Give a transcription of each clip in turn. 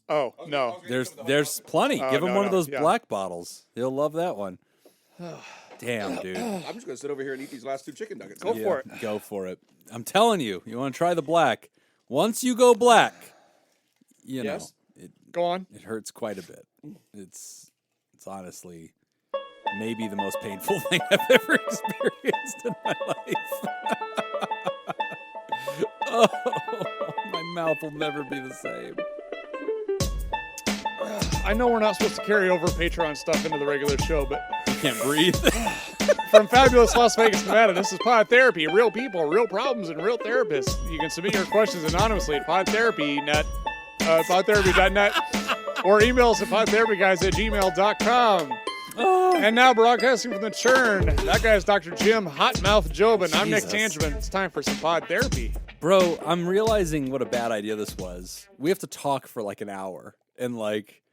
Oh, no. There's plenty. Give him no, one of those yeah. black bottles. He'll love that one. Damn, dude. I'm just going to sit over here and eat these last 2 chicken nuggets. Go for it. Go for it. I'm telling you, you want to try the black. Once you go black, you know, Go on. it hurts quite a bit. It's honestly maybe the most painful thing I've ever experienced in my life. Oh, my mouth will never be the same. I know we're not supposed to carry over Patreon stuff into the regular show, but You can't breathe. from fabulous Las Vegas, Nevada, this is Pod Therapy. Real people, real problems, and real therapists. You can submit your questions anonymously at podtherapy.net or email us at podtherapyguys@gmail.com. And now broadcasting from the churn, that guy is Dr. Jim Hotmouth Jobin. I'm Nick Tangeman. It's time for some Pod Therapy. Bro, I'm realizing what a bad idea this was. We have to talk for like an hour, and like,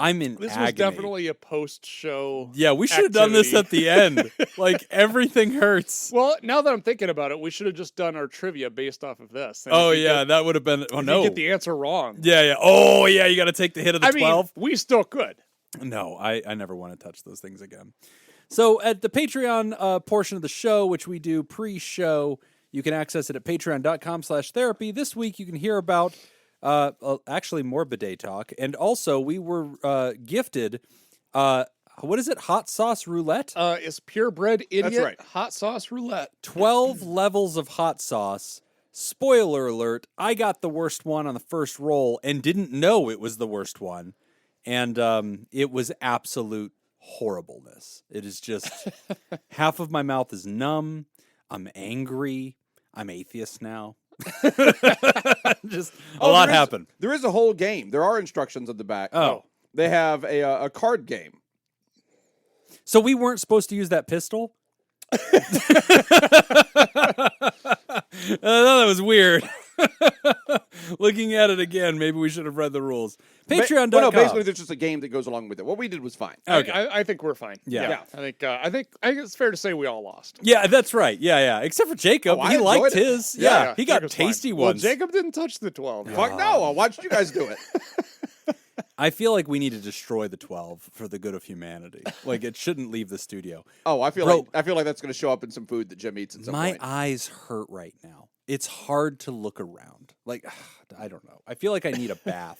I'm in This agony. was definitely a post-show. Yeah, we should have done this at activity. the end. Like, everything hurts. Well, now that I'm thinking about it, we should have just done our trivia based off of this. And Oh if you yeah, get- that would have been. Oh if no. you get the answer wrong. Yeah. Oh yeah, you got to take the hit of the I mean, 12. we still could. No, I never want to touch those things again. So at the Patreon portion of the show, which we do pre-show, you can access it at patreon.com/therapy. This week you can hear about actually more bidet talk. And also we were gifted, what is it? Hot sauce roulette? It's purebred idiot right. hot sauce roulette. 12 levels of hot sauce. Spoiler alert, I got the worst one on the first roll and didn't know it was the worst one. And it was absolute horribleness. It is just half of my mouth is numb. I'm angry. I'm atheist now. Just a lot happened. There is a whole game. There are instructions on the back. Oh. They have a card game. So we weren't supposed to use that pistol? I thought that was weird. Looking at it again, maybe we should have read the rules. Patreon.com. Well, no, basically, there's just a game that goes along with it. What we did was fine. Okay. I think we're fine. Yeah. I think it's fair to say we all lost. Yeah, that's right. Yeah. Except for Jacob. Oh, I he liked enjoyed it. his. Yeah, he got Jacob's fine. tasty Well, ones. Jacob didn't touch the 12. Fuck no! I watched you guys do it. I feel like we need to destroy the 12 for the good of humanity. Like, it shouldn't leave the studio. Oh, I feel Bro. like that's going to show up in some food that Jim eats at some My point. eyes hurt right now. It's hard to look around. Like, I don't know. I feel like I need a bath.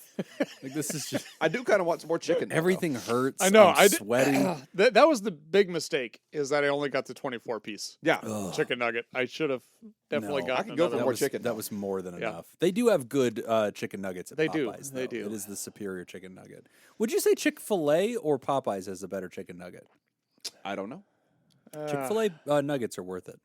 Like, this is just I do kind of want some more chicken. though. everything hurts. I know. I'm sweating. That was the big mistake, is that I only got the 24 piece Yeah. chicken nugget. I should have definitely No. gotten I can go for another more one. was, chicken, That though. was more than Yeah. enough. They do have good chicken nuggets at They do. Popeyes. They though. do. It is the superior chicken nugget. Would you say Chick-fil-A or Popeyes has a better chicken nugget? I don't know. Chick-fil-A nuggets are worth it.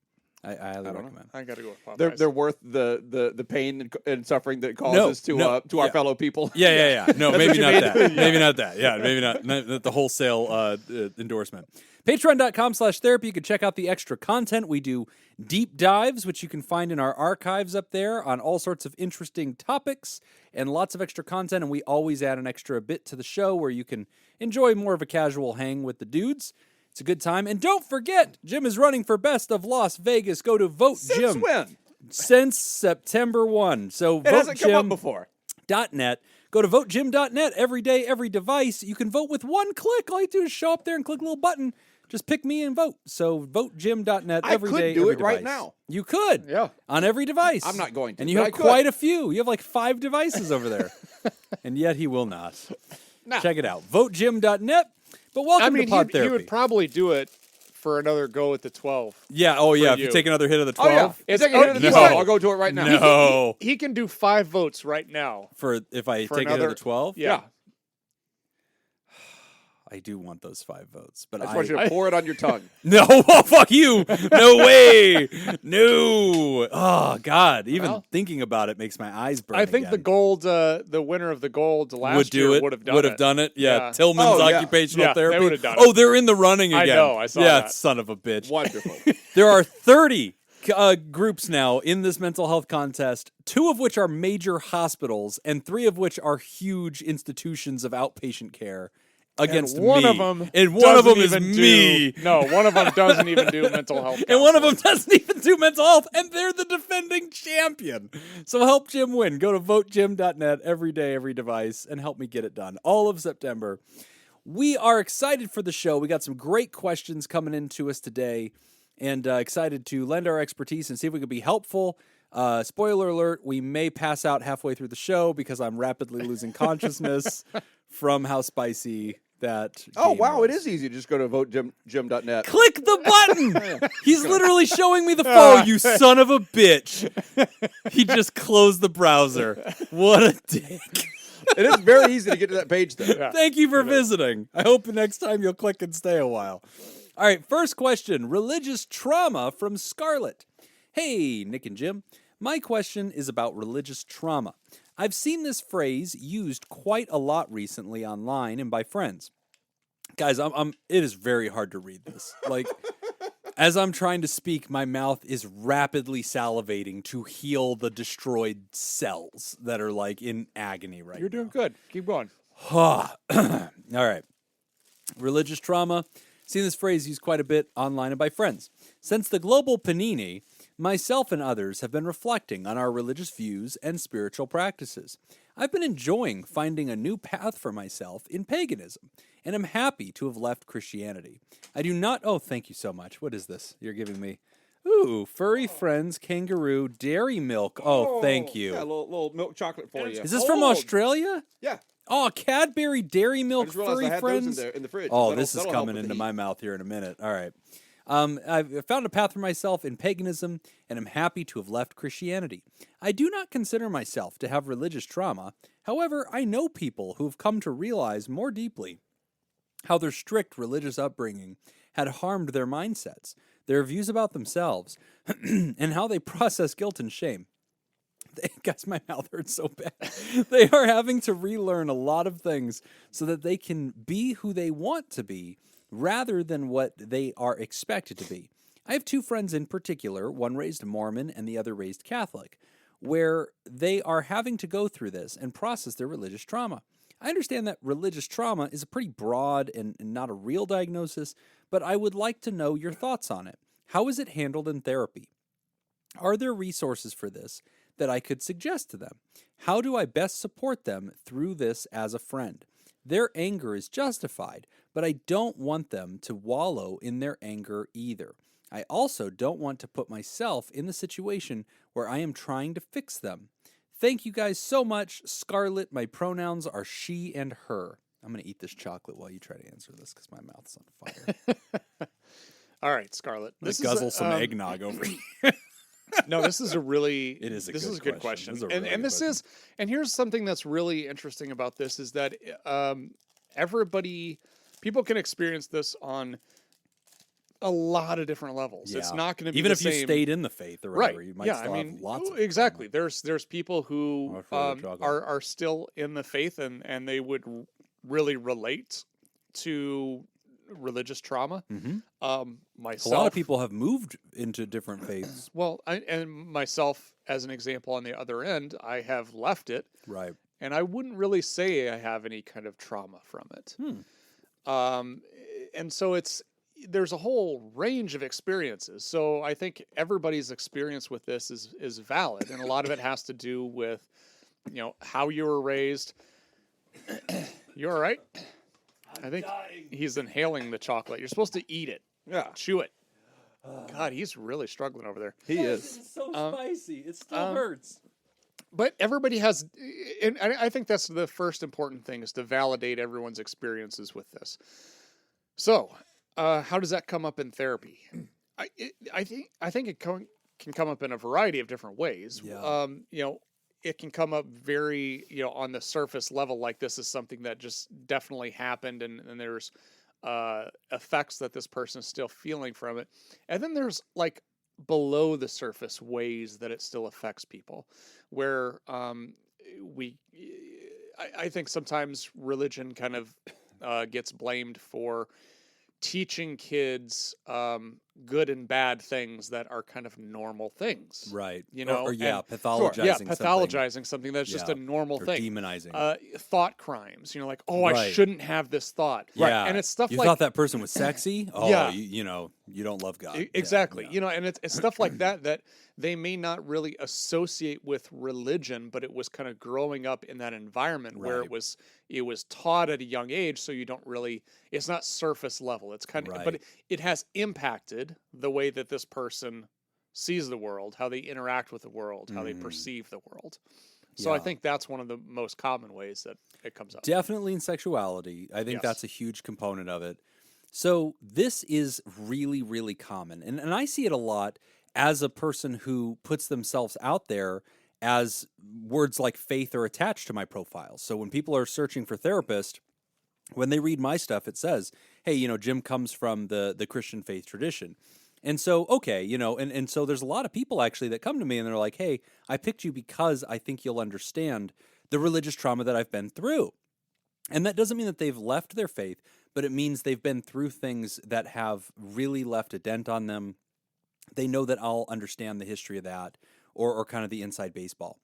I highly don't know. recommend. I got to go with Popeyes. They're worth the pain and suffering that it causes to our yeah. fellow people. Yeah. No, That's maybe what you not mean? that. Maybe not that. Yeah, maybe not the wholesale endorsement. Patreon.com/therapy. You can check out the extra content. We do deep dives, which you can find in our archives up there on all sorts of interesting topics and lots of extra content. And we always add an extra bit to the show where you can enjoy more of a casual hang with the dudes. It's a good time. And don't forget, Jim is running for Best of Las Vegas. Go to Vote Since Jim. when? Since September 1. So It hasn't come up before. .net. Go to votejim.net every day, every device. You can vote with one click. All you do is show up there and click a little button. Just pick me and vote. So votejim.net I every could day, do every it right device. now. You could. Yeah. On every device. I'm not going to, And you but have I could. quite a few. You have like 5 devices over there. And yet he will not. No. Check it out. Votejim.net. But welcome I mean, to Pod he Therapy. would probably do it for another go at the 12. Yeah. Oh, yeah. If you. you take another hit of the Oh 12. yeah. It's take a hit of the no. 12. I'll go to it right now. No. He can do 5 votes right now. For if I For take a hit of another- the 12? Yeah. I do want those 5 votes. But I just want you to pour it on your tongue. No, oh, fuck you. No way. No. Oh, God. Even Well, thinking about it makes my eyes burn. I think the again. gold, the winner of the gold last would do year it. would have done it. Yeah. Yeah. Tillman's Oh, yeah. occupational Yeah, they therapy. would've done Oh, it. they're in the running I again. know, I saw yeah, that. son of a bitch. Wonderful. There are 30 groups now in this mental health contest, 2 of which are major hospitals and 3 of which are huge institutions of outpatient care. against and one me. of them And one of them is doesn't even me. No, one of them doesn't even do mental health. And one of them counseling. doesn't even do mental health, and they're the defending champion. So help Jim win. Go to votejim.net every day, every device, and help me get it done. All of September. We are excited for the show. We got some great questions coming into us today, and excited to lend our expertise and see if we can be helpful. Spoiler alert, we may pass out halfway through the show because I'm rapidly losing consciousness from how spicy that Oh, game wow, was. it is easy. Just go to votejim.net. Click the button! He's literally showing me the phone, you son of a bitch. He just closed the browser. What a dick. It is very easy to get to that page, though. Yeah. Thank you for visiting. I hope next time you'll click and stay a while. All right, first question. Religious trauma from Scarlett. Hey, Nick and Jim. My question is about religious trauma. I've seen this phrase used quite a lot recently online and by friends. Guys, it is very hard to read this. Like, as I'm trying to speak, my mouth is rapidly salivating to heal the destroyed cells that are like in agony right You're doing good. Keep going. All right. Religious trauma. Seen this phrase used quite a bit online and by friends. Since the global panini, myself and others have been reflecting on our religious views and spiritual practices. I've been enjoying finding a new path for myself in paganism, and am happy to have left Christianity. I do not... Oh, thank you so much. What is this you're giving me? Ooh, furry friends, kangaroo, dairy milk. Oh, thank you. Yeah, a little milk chocolate for you. Is this from Old. Australia? Yeah. Oh, Cadbury Dairy I Milk just realized furry I had friends. those in the fridge. Oh, That'll- this is that'll help coming with the into heat. my mouth here in a minute. All right. I've found a path for myself in paganism and am happy to have left Christianity. I do not consider myself to have religious trauma. However, I know people who have come to realize more deeply how their strict religious upbringing had harmed their mindsets, their views about themselves, and how they process guilt and shame. Guys, my mouth hurts so bad. They are having to relearn a lot of things so that they can be who they want to be rather than what they are expected to be. I have two friends in particular, one raised Mormon and the other raised Catholic, where they are having to go through this and process their religious trauma. I understand that religious trauma is a pretty broad and not a real diagnosis, but I would like to know your thoughts on it. How is it handled in therapy? Are there resources for this that I could suggest to them? How do I best support them through this as a friend? Their anger is justified, but I don't want them to wallow in their anger either. I also don't want to put myself in the situation where I am trying to fix them. Thank you guys so much. Scarlett, my pronouns are she and her. I'm going to eat this chocolate while you try to answer this because my mouth's on fire. All right, Scarlett. I'm going to guzzle some eggnog over here. No, this is a really This is a good question. This is a really And good this question. is and here's something that's really interesting about this is that people can experience this on a lot of different levels. It's Yeah. not going to be Even the if you same. stayed in the faith or whatever, Right. you might Yeah, still I mean, have lots of exactly. There's people who I've heard of chocolate. are still in the faith and they would really relate to religious trauma. Mhm. Myself, A lot of people have moved into different faiths. Well, and myself as an example on the other end, I have left it, Right. and I wouldn't really say I have any kind of trauma from it. And so there's a whole range of experiences. So I think everybody's experience with this is valid, and a lot of it has to do with, how you were raised. You all right? I think he's inhaling the chocolate. You're supposed to eat it. Yeah, Chew it. God, he's really struggling over there. he is. It's so spicy. It still hurts. But everybody has, and I think that's the first important thing is to validate everyone's experiences with this. So, how does that come up in therapy? I think it can come up in a variety of different ways. Yeah. It can come up very, on the surface level, like this is something that just definitely happened, and there's effects that this person is still feeling from it. And then there's like below the surface ways that it still affects people, where I think sometimes religion kind of gets blamed for teaching kids good and bad things that are kind of normal things. Right. You know, or and- pathologizing yeah, something. pathologizing something that's just Yeah. a normal Or thing. demonizing. Thought crimes. You know, like, oh, I Right. shouldn't have this thought. Yeah. And it's stuff you like thought that person was sexy? Oh, Yeah. you know, you don't love God. Yeah, exactly. yeah. You know, and it's stuff like that they may not really associate with religion, but it was kind of growing up in that environment where Right. it was taught at a young age, so you don't really, it's not surface level. It's kind of, Right. but it has impacted the way that this person sees the world, how they interact with the world, how they perceive the world. So I Yeah. think that's one of the most common ways that it comes up. Definitely in sexuality. I think Yes. that's a huge component of it. So this is really, really common. And I see it a lot as a person who puts themselves out there as words like faith are attached to my profile. So when people are searching for therapist, when they read my stuff, it says, hey, you know, Jim comes from the Christian faith tradition. And so, okay, you know, and so there's a lot of people actually that come to me and they're like, hey, I picked you because I think you'll understand the religious trauma that I've been through. And that doesn't mean that they've left their faith, but it means they've been through things that have really left a dent on them. They know that I'll understand the history of that or kind of the inside baseball.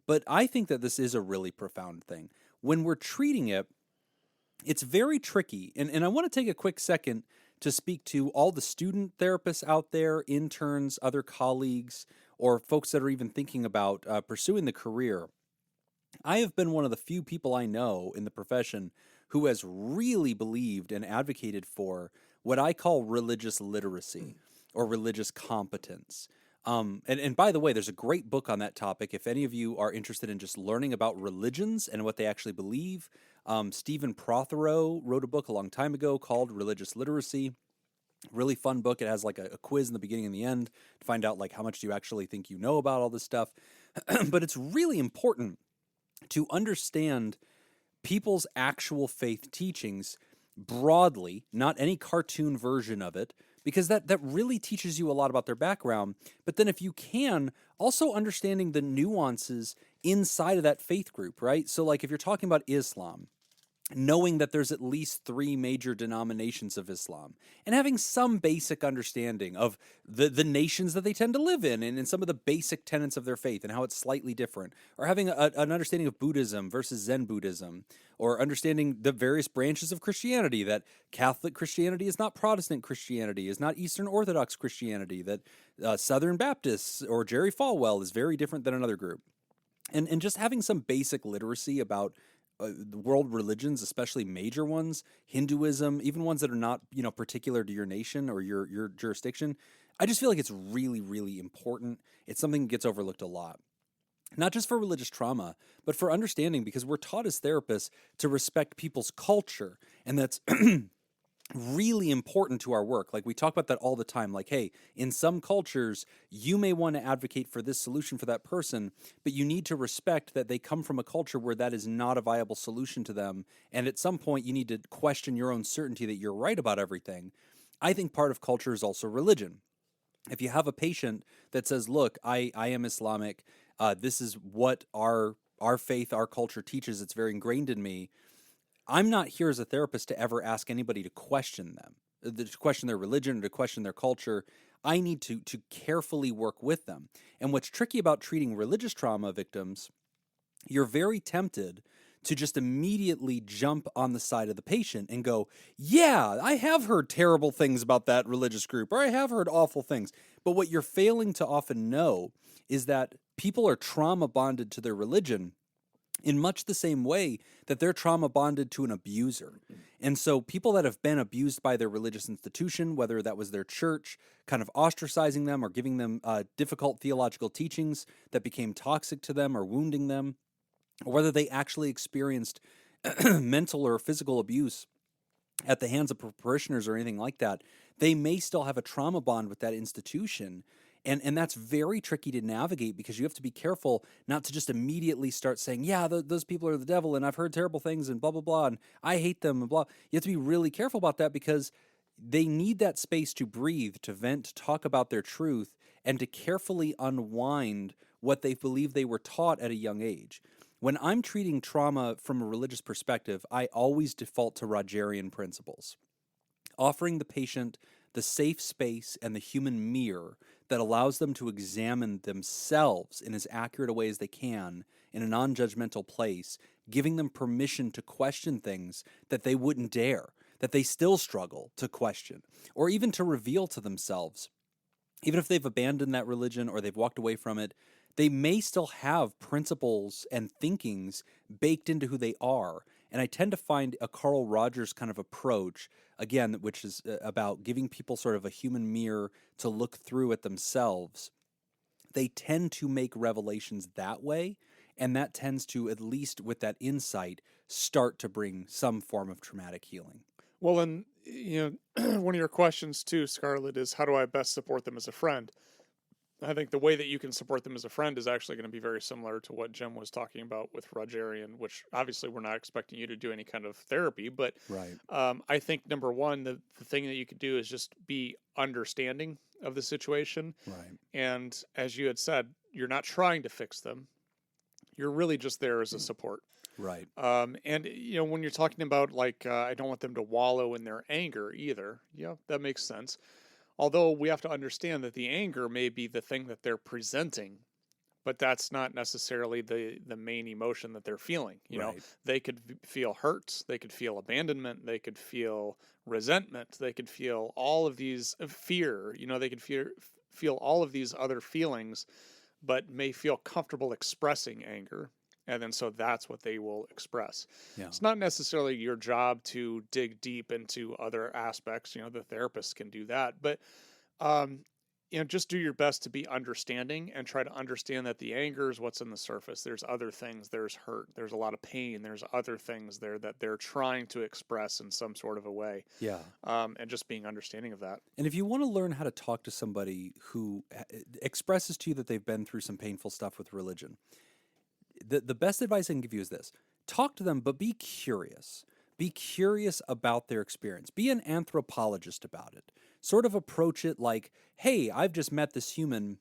But I think that this is a really profound thing. When we're treating it, it's very tricky. And I want to take a quick second to speak to all the student therapists out there, interns, other colleagues, or folks that are even thinking about pursuing the career. I have been one of the few people I know in the profession who has really believed and advocated for what I call religious literacy or religious competence. And by the way, there's a great book on that topic. If any of you are interested in just learning about religions and what they actually believe, Stephen Prothero wrote a book a long time ago called Religious Literacy. Really fun book. It has like a quiz in the beginning and the end to find out like how much do you actually think you know about all this stuff. But it's really important to understand people's actual faith teachings broadly, not any cartoon version of it, because that really teaches you a lot about their background. But then if you can, also understanding the nuances inside of that faith group, right? So like if you're talking about Islam, knowing that there's at least 3 major denominations of Islam and having some basic understanding of the nations that they tend to live in and some of the basic tenets of their faith and how it's slightly different, or having an understanding of Buddhism versus Zen Buddhism, or understanding the various branches of Christianity, that Catholic Christianity is not Protestant Christianity, is not Eastern Orthodox Christianity, that Southern Baptists or Jerry Falwell is very different than another group. And just having some basic literacy about the world religions, especially major ones, Hinduism, even ones that are not, you know, particular to your nation or your jurisdiction. I just feel like it's really, really important. It's something that gets overlooked a lot. Not just for religious trauma, but for understanding, because we're taught as therapists to respect people's culture. And that's really important to our work. Like we talk about that all the time. Like, hey, in some cultures, you may want to advocate for this solution for that person, but you need to respect that they come from a culture where that is not a viable solution to them. And at some point, you need to question your own certainty that you're right about everything. I think part of culture is also religion. If you have a patient that says, look, I am Islamic, this is what our faith, our culture teaches, it's very ingrained in me, I'm not here as a therapist to ever ask anybody to question them, to question their religion or to question their culture. I need to carefully work with them. And what's tricky about treating religious trauma victims, you're very tempted to just immediately jump on the side of the patient and go, yeah, I have heard terrible things about that religious group, or I have heard awful things. But what you're failing to often know is that people are trauma bonded to their religion in much the same way that they're trauma bonded to an abuser. And so people that have been abused by their religious institution, whether that was their church kind of ostracizing them or giving them difficult theological teachings that became toxic to them or wounding them, or whether they actually experienced mental or physical abuse at the hands of parishioners or anything like that, they may still have a trauma bond with that institution. And that's very tricky to navigate, because you have to be careful not to just immediately start saying, yeah, those people are the devil and I've heard terrible things and blah, blah, blah, and I hate them and blah. You have to be really careful about that, because they need that space to breathe, to vent, to talk about their truth, and to carefully unwind what they believe they were taught at a young age. When I'm treating trauma from a religious perspective, I always default to Rogerian principles, offering the patient the safe space and the human mirror that allows them to examine themselves in as accurate a way as they can in a non-judgmental place, giving them permission to question things that they wouldn't dare, that they still struggle to question, or even to reveal to themselves. Even if they've abandoned that religion or they've walked away from it, they may still have principles and thinkings baked into who they are. And I tend to find a Carl Rogers kind of approach, again, which is about giving people sort of a human mirror to look through at themselves. They tend to make revelations that way, and that tends to, at least with that insight, start to bring some form of traumatic healing. Well, and one of your questions too, Scarlett, is how do I best support them as a friend? I think the way that you can support them as a friend is actually going to be very similar to what Jim was talking about with Rogerian, which obviously we're not expecting you to do any kind of therapy, but Right. I think number one, the thing that you could do is just be understanding of the situation. Right. And as you had said, you're not trying to fix them. You're really just there as a support. Right. And when you're talking about I don't want them to wallow in their anger either. Yeah, that makes sense. Although we have to understand that the anger may be the thing that they're presenting, but that's not necessarily the main emotion that they're feeling. You know, they could feel hurt, they could feel abandonment, they could feel resentment, they could feel all of these fear. They could feel all of these other feelings, but may feel comfortable expressing anger. And then so that's what they will express. Yeah. It's not necessarily your job to dig deep into other aspects. The therapist can do that. But, just do your best to be understanding and try to understand that the anger is what's in the surface. There's other things. There's hurt. There's a lot of pain. There's other things there that they're trying to express in some sort of a way. Yeah. And just being understanding of that. And if you want to learn how to talk to somebody who expresses to you that they've been through some painful stuff with religion, the best advice I can give you is this. Talk to them, but be curious. Be curious about their experience. Be an anthropologist about it. Sort of approach it like, hey, I've just met this human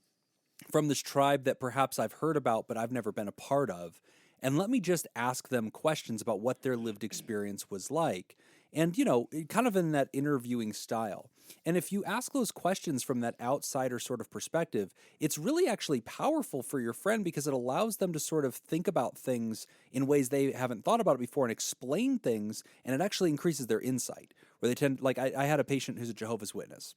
from this tribe that perhaps I've heard about, but I've never been a part of. And let me just ask them questions about what their lived experience was like. And, kind of in that interviewing style. And if you ask those questions from that outsider sort of perspective, it's really actually powerful for your friend because it allows them to sort of think about things in ways they haven't thought about it before and explain things, and it actually increases their insight. Where they tend, I had a patient who's a Jehovah's Witness,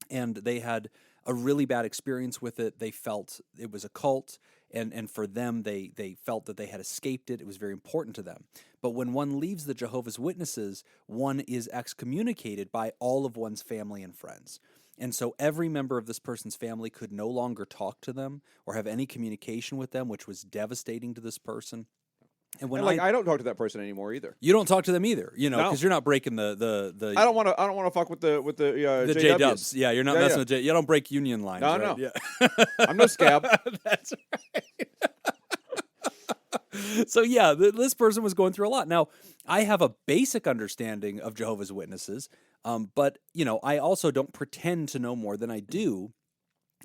and they had a really bad experience with it. They felt it was a cult, and for them, they felt that they had escaped it. It was very important to them. But when one leaves the Jehovah's Witnesses, one is excommunicated by all of one's family and friends. And so every member of this person's family could no longer talk to them or have any communication with them, which was devastating to this person. And when I don't talk to that person anymore either. You don't talk to them either, because you're not breaking the. I don't want to fuck with the JWs. J-dubs. Yeah, you're not messing with J. You don't break union lines. No, right? no. Yeah. I'm no scab. That's right. So yeah, this person was going through a lot. Now, I have a basic understanding of Jehovah's Witnesses, but I also don't pretend to know more than I do,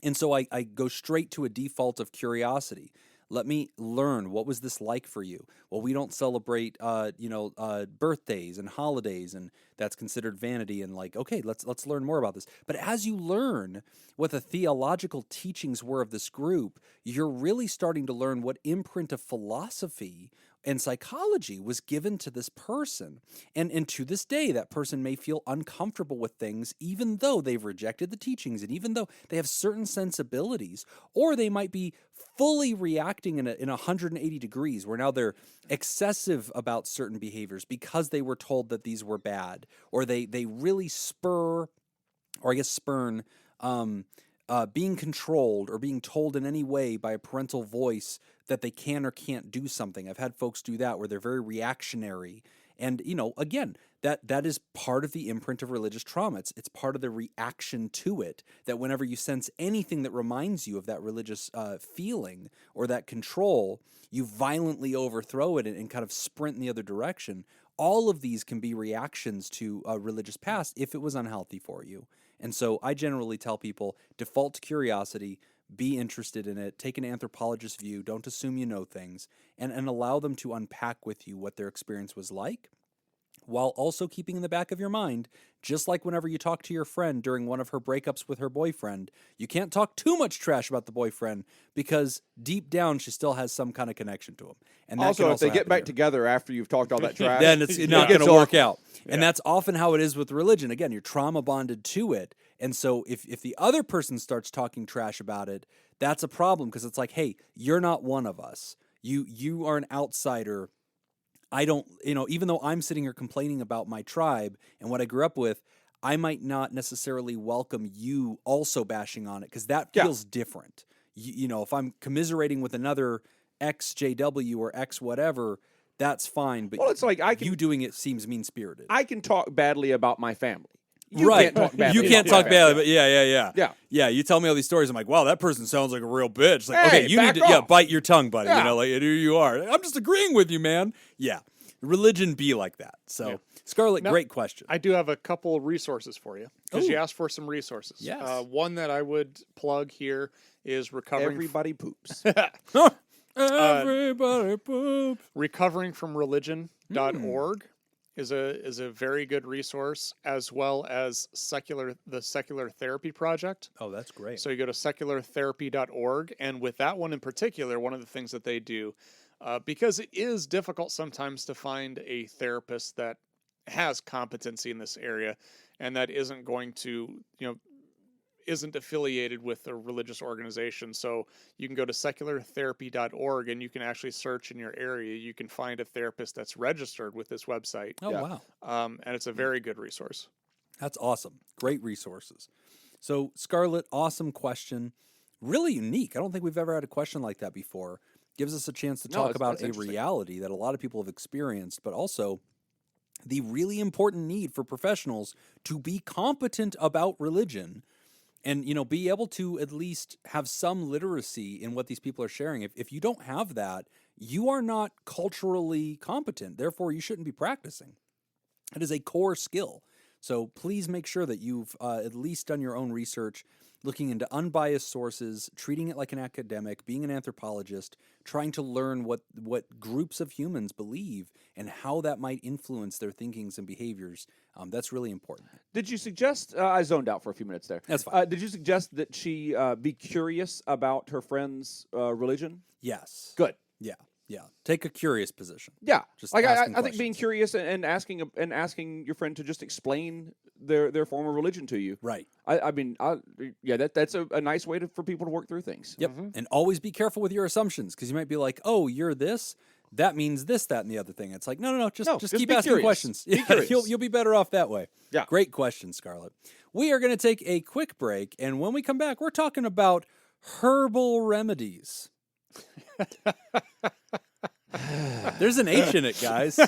and so I go straight to a default of curiosity. Let me learn. What was this like for you? Well, we don't celebrate, birthdays and holidays, and that's considered vanity. And okay, let's learn more about this. But as you learn what the theological teachings were of this group, you're really starting to learn what imprint of philosophy and psychology was given to this person. And to this day, that person may feel uncomfortable with things, even though they've rejected the teachings and even though they have certain sensibilities, or they might be fully reacting in 180 degrees, where now they're excessive about certain behaviors because they were told that these were bad, or they really spurn being controlled or being told in any way by a parental voice that they can or can't do something. I've had folks do that where they're very reactionary. And, again, that is part of the imprint of religious trauma. It's part of the reaction to it, that whenever you sense anything that reminds you of that religious feeling or that control, you violently overthrow it and kind of sprint in the other direction. All of these can be reactions to a religious past if it was unhealthy for you. And so I generally tell people, default to curiosity, be interested in it, take an anthropologist view, don't assume you know things, and allow them to unpack with you what their experience was like, while also keeping in the back of your mind, just like whenever you talk to your friend during one of her breakups with her boyfriend, you can't talk too much trash about the boyfriend because deep down she still has some kind of connection to him. And that Also, if they get happen back here. together after you've talked all that trash, Then it's not gets going to work awkward. out. And that's often how it is with religion. Again, you're trauma bonded to it. And so if the other person starts talking trash about it, that's a problem because it's like, hey, you're not one of us. You are an outsider. I don't, even though I'm sitting here complaining about my tribe and what I grew up with, I might not necessarily welcome you also bashing on it because that feels different. If I'm commiserating with another XJW or X whatever, that's fine. But it's like you doing it seems mean-spirited. I can talk badly about my family. You right. can't talk badly. You can't about talk my family. badly, but yeah. Yeah. You tell me all these stories. I'm like, wow, that person sounds like a real bitch. Like, Hey, okay, you need back to off. bite your tongue, buddy. Yeah. Like who you are. I'm just agreeing with you, man. Yeah. Religion be like that. So, Scarlett, Now, great question. I do have a couple resources for you because you asked for some resources. Yes. One that I would plug here is recovering. Everybody poops. Everybody poop. Recoveringfromreligion.org is a very good resource, as well as the Secular Therapy Project. Oh, that's great. So you go to seculartherapy.org, and with that one in particular, one of the things that they do, because it is difficult sometimes to find a therapist that has competency in this area and that isn't going to, isn't affiliated with a religious organization. So you can go to seculartherapy.org and you can actually search in your area. You can find a therapist that's registered with this website. Oh, wow. And it's a very good resource. That's awesome. Great resources. So, Scarlett, awesome question. Really unique. I don't think we've ever had a question like that before. Gives us a chance to talk about a reality that a lot of people have experienced, but also the really important need for professionals to be competent about religion and, be able to at least have some literacy in what these people are sharing. If you don't have that, you are not culturally competent. Therefore, you shouldn't be practicing. It is a core skill. So please make sure that you've at least done your own research, looking into unbiased sources, treating it like an academic, being an anthropologist, trying to learn what groups of humans believe and how that might influence their thinkings and behaviors. That's really important. Did you suggest, I zoned out for a few minutes there. That's fine. Did you suggest that she be curious about her friend's religion? Yes. Good. Yeah. Take a curious position. Yeah. Just like asking I think being questions. curious and asking your friend to just explain their form of religion to you. Right. That's a nice way for people to work through things. Yep. And always be careful with your assumptions because you might be like, oh, you're this. That means this, that, and the other thing. It's like, no. Just keep be asking curious. questions. Be curious. You'll be better off that way. Yeah. Great question, Scarlett. We are going to take a quick break, and when we come back, we're talking about herbal remedies. There's an H in it, guys.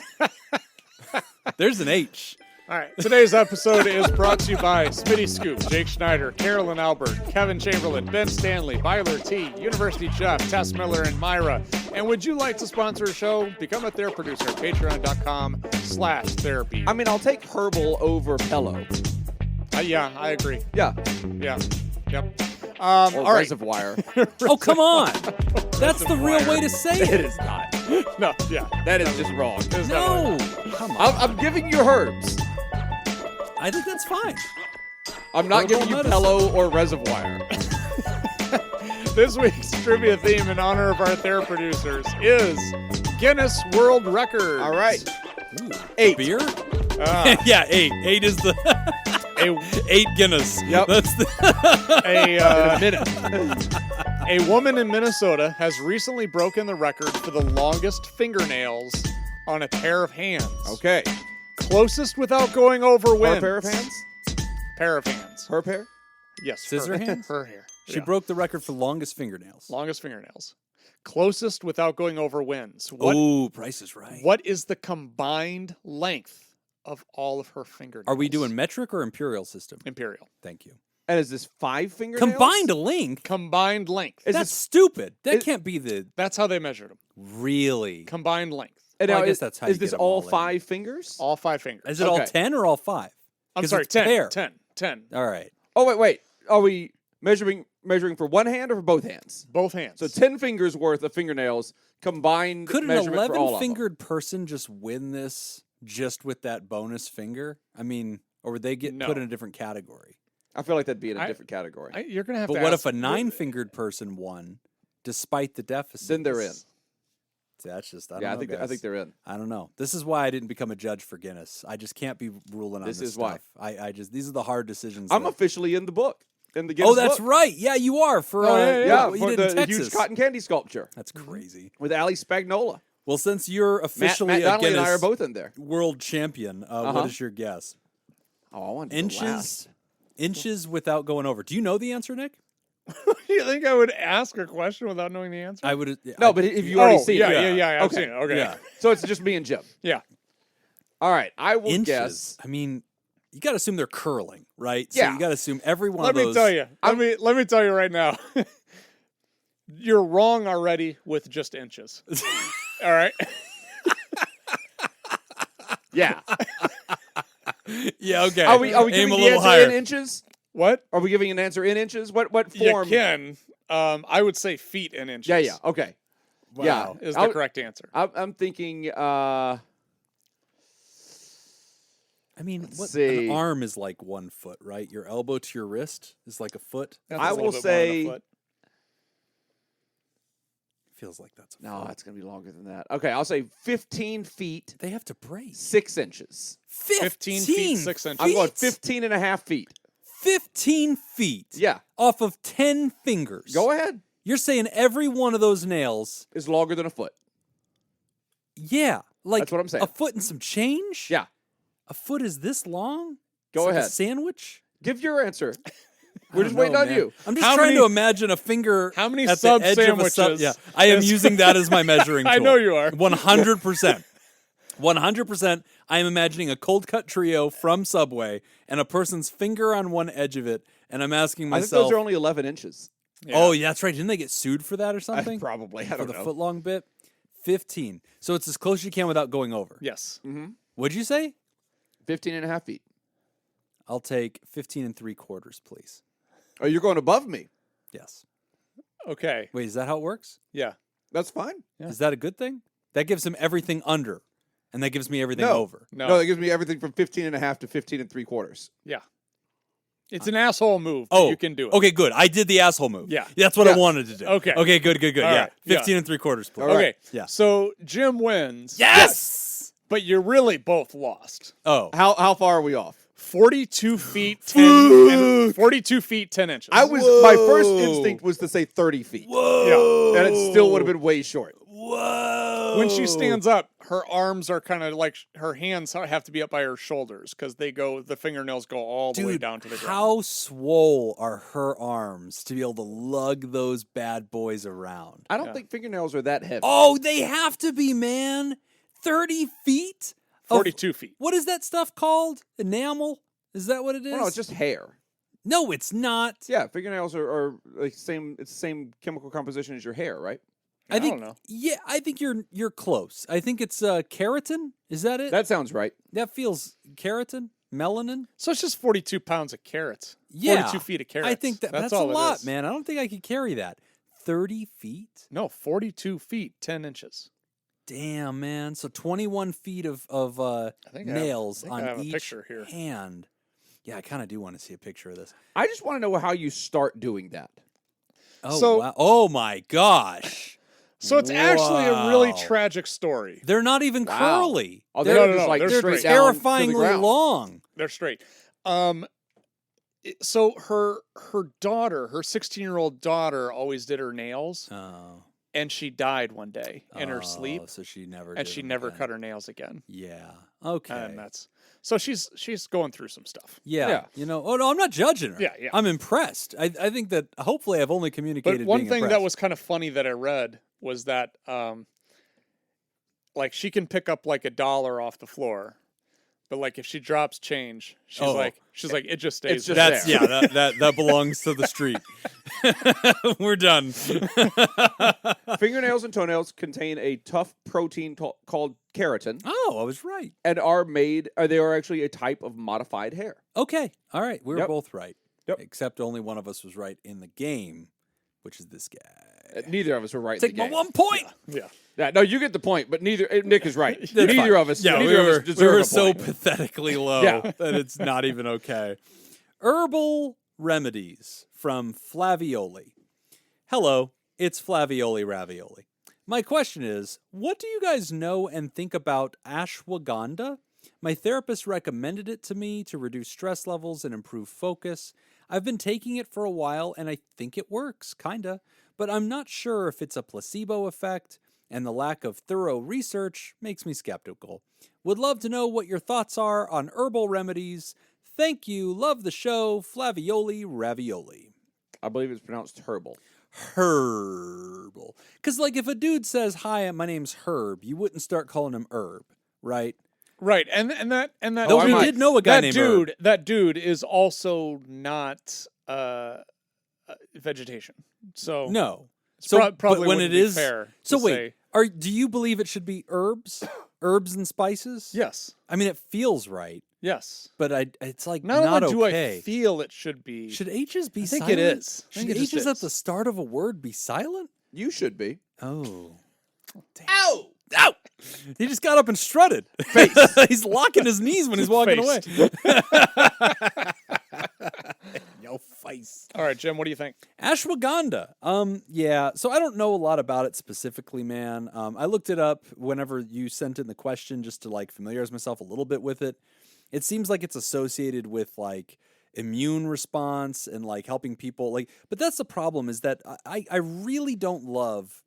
There's an H. All right. Today's episode is brought to you by Smitty Scoop, Jake Schneider, Carolyn Albert, Kevin Chamberlain, Ben Stanley, Byler T, University Chef, Tess Miller, and Myra. And would you like to sponsor a show? Become a Therapy producer at patreon.com/therapy. I'll take herbal over pillow. Yeah, I agree. Yeah. Yeah. Yep. Or All right. reservoir. Oh, come on. That's the real way to say It it. is not. No, yeah. That is just wrong. It's not No. like- Come on. I'm giving you herbs. I think that's fine. I'm not Herbal giving you medicine. pillow or reservoir. This week's trivia theme in honor of our Therapy producers is Guinness World Record. All right. Ooh, 8. Beer? Uh, Yeah, 8. 8 is the a, 8 Guinness. Yep. That's the a, Minute. a woman in Minnesota has recently broken the record for the longest fingernails on a pair of hands. Okay. Closest without going over Her wins. pair of hands? Pair of hands. Her pair? Yes. Scissor her, hands? Her hair. She Yeah. broke the record for longest fingernails. Longest fingernails. Closest without going over wins. What, Oh, Price is Right. what is the combined length of all of her fingernails? Are we doing metric or imperial system? Imperial? Thank you. And is this 5 fingernails? Combined length? Combined length. Is That's this- stupid. That is- can't be the That's how they measured them. really. Combined length. And Well, now I guess that's how is you this get 'em all all in. 5 fingers? All 5 fingers. Is it all Okay. 10 or all 5? I'm 'Cause sorry, it's 10. pair. 10. All right. Oh, wait. Are we measuring for one hand or for both hands? Both hands. So 10 fingers worth of fingernails combined Could an measurement for all of them. 11-fingered person just win this just with that bonus finger? I mean, or would they get put in a different category? I feel like that'd be in a different category. You're gonna have But to. what ask, if a 9-fingered person won, despite the deficit? Then they're in. That's just I Yeah, don't know, I think they're in. I don't know. This is why I didn't become a judge for Guinness. I just can't be ruling on this is stuff. I just these are the hard decisions. I'm officially in the book. In the Guinness that's book. right. Yeah, you are for Yeah, what you for did in the Texas. huge cotton candy sculpture That's crazy. with Ali Spagnola. Well, since you're officially Matt a Donnelly and I are Guinness both in there. world champion, what is your guess? Oh, I want to go last. Inches without going over. Do you know the answer, Nick? You think I would ask a question without knowing the answer? I would. No, but if you already seen it. Yeah. I've Okay. seen it. Okay. Yeah. So it's just me and Jim. Yeah. All right. I will Inches. guess. I mean, you got to assume they're curling, right? Yeah. So you got to assume every one Let of me those. tell you. Let me tell you right now. You're wrong already with just inches. All right. Yeah. Yeah. Okay. Are we Aim giving a the little answer higher. in inches? What? Are we giving an answer in inches? What You form? can. I would say feet and inches. Yeah. Okay. Wow. Yeah. Is the correct answer. I'm thinking. I mean, see. an arm is like 1 foot, right? Your elbow to your wrist is like a foot. That's I a little will bit more than a say- foot. Feels like that's a No, foot. it's gonna be longer than that. Okay, I'll say 15 feet They have to brace. 6 inches. 15 feet, 6 inches. I'm going 15 and a half feet. 15 feet. Yeah. Off of 10 fingers. Go ahead. You're saying every one of those nails, Is longer than a foot. yeah, like That's what I'm saying. a foot and some change? Yeah. A foot is this long? Go It's like ahead. a sandwich? Give your answer. I We're don't just waiting know, on man. you. I'm just How trying many- to imagine a finger how many at sub the edge of a sub. sandwiches Yeah, I am is- using that as my measuring tool. I know you are. 100%. 100%. I am imagining a cold cut trio from Subway and a person's finger on one edge of it, and I'm asking I think myself, those are only 11 inches. oh, yeah, that's right. Didn't they get sued for that or something? Probably. I For don't the know. foot long bit? 15. So it's as close as you can without going over. Yes. What'd you say? 15 and a half feet. I'll take 15 3/4, please. Oh, you're going above me. Yes. Okay. Wait, is that how it works? Yeah. That's fine. Is that a good thing? That gives him everything under, and that gives me everything No. over. No. that gives me everything from 15 and a half to 15 and 3/4. Yeah. It's an asshole move. But Oh, you can do it. Okay, good. I did the asshole move. Yeah. That's what I Yeah. wanted to do. Okay. Okay, good. All Yeah. right. Yeah. 15 3/4, please. All right. Okay. Yeah. So Jim wins. Yes! But you really both lost. Oh. How far are we off? 42 feet 10 and 42 feet 10 inches. My first instinct was to say 30 feet. Whoa. And it still would have been way short. Whoa. When she stands up, her arms are kind of like her hands have to be up by her shoulders because the fingernails go all the way Dude, down to the ground. how swole are her arms to be able to lug those bad boys around? I don't think fingernails are that heavy. Oh, they have to be, man. 30 feet? of- 42 feet. What is that stuff called? Enamel? Is that what it is? No, it's just hair. No, it's not. Yeah, fingernails are like same. It's the same chemical composition as your hair, right? I think, don't know. Yeah, I think you're close. I think it's keratin. Is that it? That sounds right. That feels keratin, melanin. So it's just 42 pounds of carrots. Yeah, 42 feet of carrots. I think that's a all it lot, is. man. I don't think I could carry that. 30 feet. No, 42 feet 10 inches. Damn, man. So 21 feet of think I have- nails I think I on have a each picture here. hand. Yeah, I kind of do want to see a picture of this. I just want to know how you start doing that. Oh, So- wow. Oh my gosh. So it's actually a really Wow. tragic story. They're not even Wow. curly. Oh, they're they're no, just no, like they're straight straight. down to the terrifyingly ground. long. They're straight. So her daughter, her 16-year-old daughter, always did her nails, Oh. and she died one day in her sleep, So she never and did she them never again. cut her nails again. Yeah. Okay. And that's so she's going through some stuff. Yeah. Yeah. You know, oh no, I'm not judging her. Yeah, yeah. I'm impressed. I think that hopefully I've only communicated But one being thing that impressed. was kind of funny that I read was that like she can pick up like $1 off the floor, but like if she drops change, she's Oh. like it just stays. It's just there. That's there. yeah, that belongs to the street. We're done. Fingernails and toenails contain a tough protein called keratin, Oh, I was right. and they are actually a type of modified hair. Okay. All right. We were Yep. both right. Yep. Except only one of us was right in the game. which is this guy. Neither of us were right. Take in the my game. 1 point. Yeah, no, you get the point, but Nick is right. That's neither fine. of us. Yeah, neither of us we deserve were a so point. pathetically low Yeah. that it's not even okay. Herbal Remedies from Flavioli. Hello, it's Flavioli Ravioli. My question is, what do you guys know and think about ashwagandha? My therapist recommended it to me to reduce stress levels and improve focus. I've been taking it for a while and I think it works, kinda, but I'm not sure if it's a placebo effect, and the lack of thorough research makes me skeptical. Would love to know what your thoughts are on herbal remedies. Thank you. Love the show. Flavioli Ravioli. I believe it's pronounced herbal. Herbal. Because, like, if a dude says, "Hi, my name's Herb," you wouldn't start calling him Herb, right? Right, and that Though we dude, did know a guy that named dude, Herb. that dude is also not vegetation. So No. it's So, probably but when wouldn't it be is, fair. so to wait, say, do you believe it should be herbs, herbs and spices? yes, I mean, it feels right, yes. but it's like Not not only do okay. I feel it should be. Should H's be I think silent? it is. I Should think it just H's at is. the start of a word be silent? You should be. Oh. Damn. Ow! Ow! He just got up and strutted. He's locking his knees when he's walking away. Yo, face. All right, Jim, what do you think? Ashwagandha. Yeah. So I don't know a lot about it specifically, man. I looked it up whenever you sent in the question just to like familiarize myself a little bit with it. It seems like it's associated with like immune response and like helping people like, but that's the problem is that I really don't love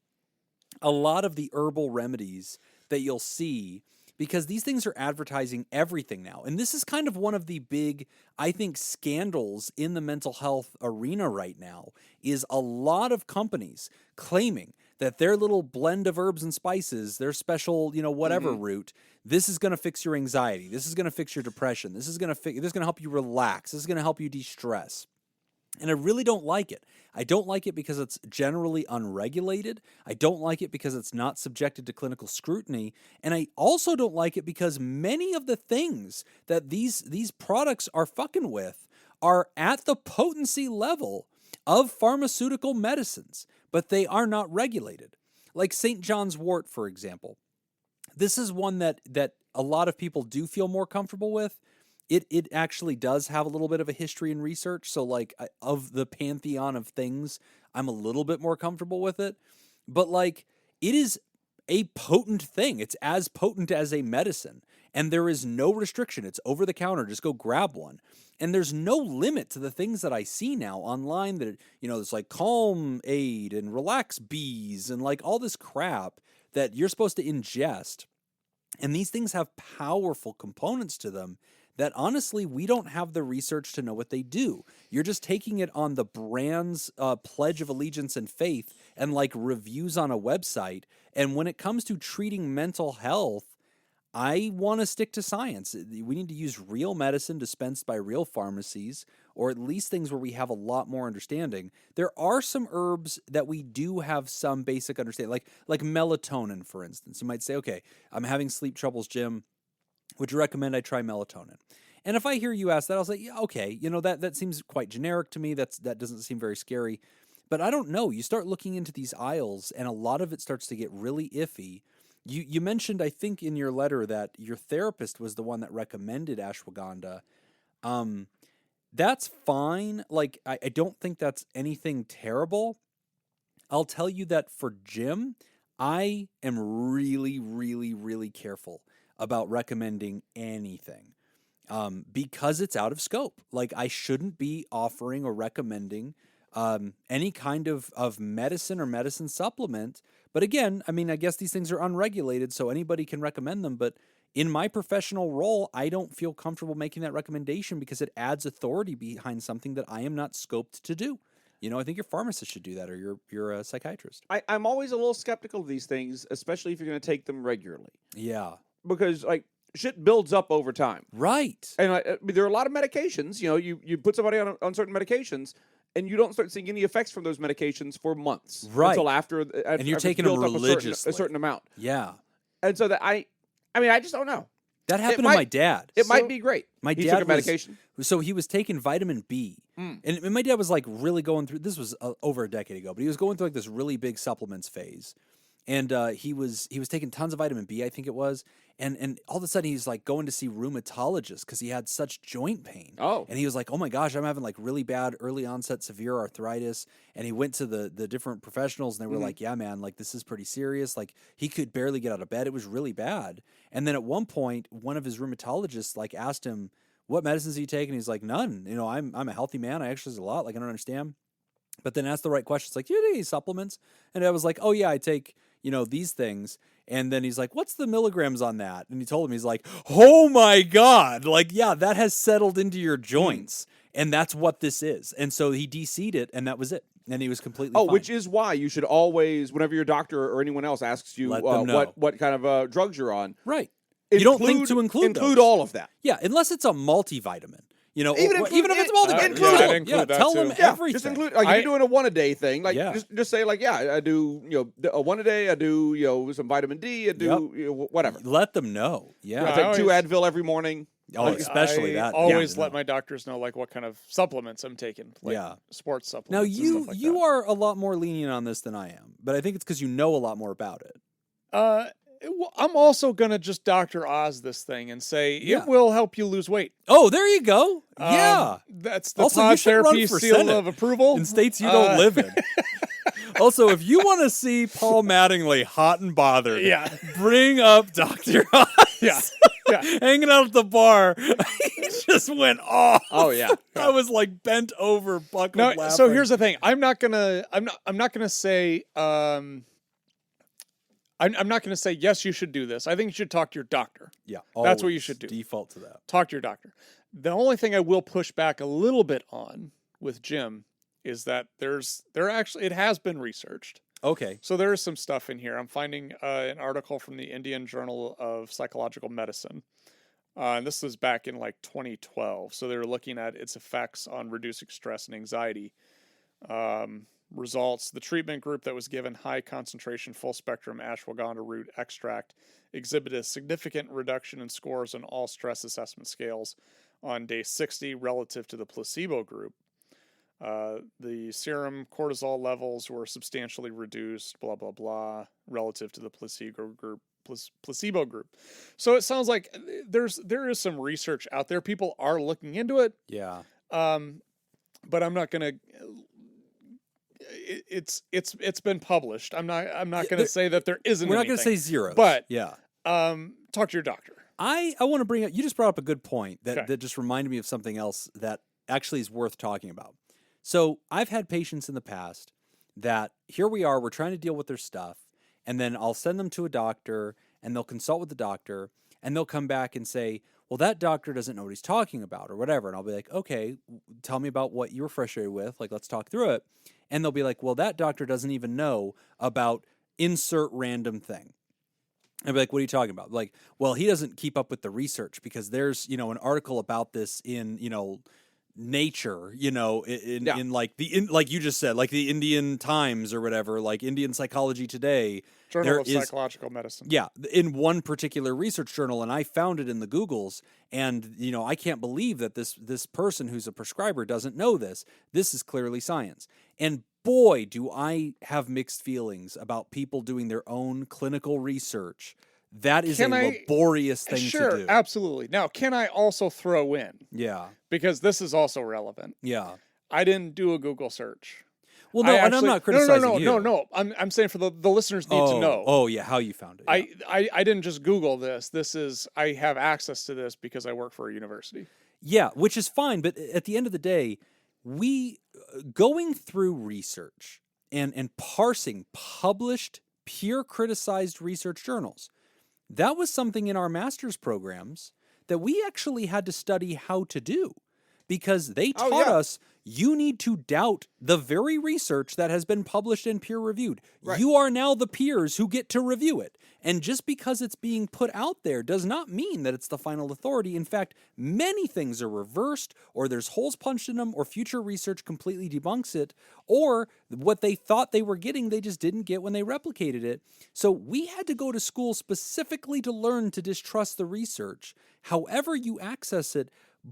a lot of the herbal remedies that you'll see because these things are advertising everything now. And this is kind of one of the big, I think, scandals in the mental health arena right now is a lot of companies claiming that their little blend of herbs and spices, their special, whatever root, this is going to fix your anxiety. This is going to fix your depression. This is going to help you relax. This is going to help you de-stress. And I really don't like it. I don't like it because it's generally unregulated. I don't like it because it's not subjected to clinical scrutiny. And I also don't like it because many of the things that these products are fucking with are at the potency level of pharmaceutical medicines, but they are not regulated. Like St. John's wort, for example. This is one that a lot of people do feel more comfortable with. It actually does have a little bit of a history and research. So like of the pantheon of things, I'm a little bit more comfortable with it. But like it is a potent thing. It's as potent as a medicine. And there is no restriction. It's over the counter. Just go grab one. And there's no limit to the things that I see now online that, there's like Calm Aid and Relax Bees and like all this crap that you're supposed to ingest. And these things have powerful components to them that honestly, we don't have the research to know what they do. You're just taking it on the brand's pledge of allegiance and faith and like reviews on a website. And when it comes to treating mental health, I want to stick to science. We need to use real medicine dispensed by real pharmacies, or at least things where we have a lot more understanding. There are some herbs that we do have some basic understanding, like melatonin, for instance. You might say, okay, I'm having sleep troubles, Jim. Would you recommend I try melatonin? And if I hear you ask that, I'll say, yeah, okay, that seems quite generic to me. That doesn't seem very scary. But I don't know. You start looking into these aisles, and a lot of it starts to get really iffy. You mentioned, I think, in your letter that your therapist was the one that recommended ashwagandha. That's fine. Like, I don't think that's anything terrible. I'll tell you that for Jim, I am really, really, really careful about recommending anything because it's out of scope. Like, I shouldn't be offering or recommending any kind of medicine or medicine supplement. But again, I mean, I guess these things are unregulated, so anybody can recommend them. But in my professional role, I don't feel comfortable making that recommendation because it adds authority behind something that I am not scoped to do. I think your pharmacist should do that, or you're a psychiatrist. I'm always a little skeptical of these things, especially if you're going to take them regularly. Yeah. Because, like, shit builds up over time. Right. And there are a lot of medications. You put somebody on certain medications, and you don't start seeing any effects from those medications for months. Right. Until after and you're after taking it's them built up religiously. a certain amount. Yeah. And so that I just don't know. That happened to my dad. It might be great. My He dad took a medication. So he was taking vitamin B, and my dad was like really going through. This was over a decade ago, but he was going through like this really big supplements phase, and he was taking tons of vitamin B, I think it was, and all of a sudden he's like going to see rheumatologists because he had such joint pain. Oh. And he was like, oh my gosh, I'm having like really bad early onset severe arthritis, and he went to the different professionals, and they were like, yeah, man, like this is pretty serious. Like he could barely get out of bed. It was really bad. And then at one point, one of his rheumatologists like asked him, what medicines are you taking? He's like, none. You know, I'm a healthy man. I exercise a lot. Like, I don't understand. But then asked the right questions, like, do you take any supplements? And I was like, oh yeah, I take, these things. And then he's like, what's the milligrams on that? And he told him, he's like, oh my God. Like, yeah, that has settled into your joints. And that's what this is. And so he DC'd it, and that was it. And he was completely fine. Which is why you should always, whenever your doctor or anyone else asks you Let them know. what kind of drugs you're on. Right. You don't think to include those. all of that. Yeah, unless it's a multivitamin. Even Even if it's multivitamin, include tell it. them. I'd include that Tell too. them everything. Just include, like, if you're doing a 1-a-day thing, like, Yeah. just say, like, yeah, I do, a 1-a-day, I do, some vitamin D, I do, whatever. Let them know. Yeah. I take 2 Advil every morning. Oh, especially that. Always Yeah. let my doctors know like what kind of supplements I'm taking. Like Yeah. sports Now supplements. and stuff like you that. are a lot more lenient on this than I am, but I think it's because you know a lot more about it. I'm also gonna just Dr. Oz this thing and say Yeah. it will help you lose weight. Oh, there you go. Yeah. That's the Also, you Pod should run Therapy for seal Senate of approval in states you don't live in. Also, if you want to see Paul Mattingly hot and bothered, Yeah. bring up Dr. Oz. Yeah. Yeah. Hanging out at the bar, he just went off. Oh, yeah. I was like bent over, buckled No, laughing. so here's the thing. I'm not gonna say I'm not gonna say yes, you should do this. I think you should talk to your doctor. Yeah, That's what you always should do. Default to that. Talk to your doctor. The only thing I will push back a little bit on with Jim is that it has been researched. Okay. So there is some stuff in here. I'm finding an article from the Indian Journal of Psychological Medicine. And this was back in like 2012. So they were looking at its effects on reducing stress and anxiety. Results: the treatment group that was given high concentration full spectrum ashwagandha root extract exhibited a significant reduction in scores on all stress assessment scales on day 60 relative to the placebo group. The serum cortisol levels were substantially reduced, blah, blah, blah, relative to the placebo group. So it sounds like there is some research out there. People are looking into it. Yeah. But I'm not going to, it's been published. I'm not going to say that there isn't We're not going to say anything. zeros. But yeah. Talk to your doctor. I want to bring up, you just brought up a good point that, Okay. that just reminded me of something else that actually is worth talking about. So I've had patients in the past that here we are, we're trying to deal with their stuff, and then I'll send them to a doctor and they'll consult with the doctor and they'll come back and say, well, that doctor doesn't know what he's talking about or whatever. And I'll be like, okay, tell me about what you were frustrated with. Like, let's talk through it. And they'll be like, well, that doctor doesn't even know about insert random thing. I'd be like, what are you talking about? Like, well, he doesn't keep up with the research because there's, an article about this in, Nature, in like like you just said, like the Indian Times or whatever, like Indian Psychology Today. Journal of Psychological Medicine. Yeah, in one particular research journal, and I found it in the Googles, and I can't believe that this person who's a prescriber doesn't know this. This is clearly science. And boy, do I have mixed feelings about people doing their own clinical research. That is laborious thing to do. Sure, absolutely. Now, can I also throw in? Yeah. Because this is also relevant. Yeah. I didn't do a Google search. Well, no, and I'm not criticizing you. No. I'm saying for the listeners need to know. Oh, yeah, how you found it. Yeah. I didn't just Google this. I have access to this because I work for a university. Yeah, which is fine, but at the end of the day, we going through research and parsing published, peer criticized research journals. That was something in our master's programs that we actually had to study how to do because they taught us you need to doubt the very research that has been published and peer reviewed. Right. You are now the peers who get to review it. And just because it's being put out there does not mean that it's the final authority. In fact, many things are reversed, or there's holes punched in them, or future research completely debunks it, or what they thought they were getting, they just didn't get when they replicated it. So we had to go to school specifically to learn to distrust the research. However you access it,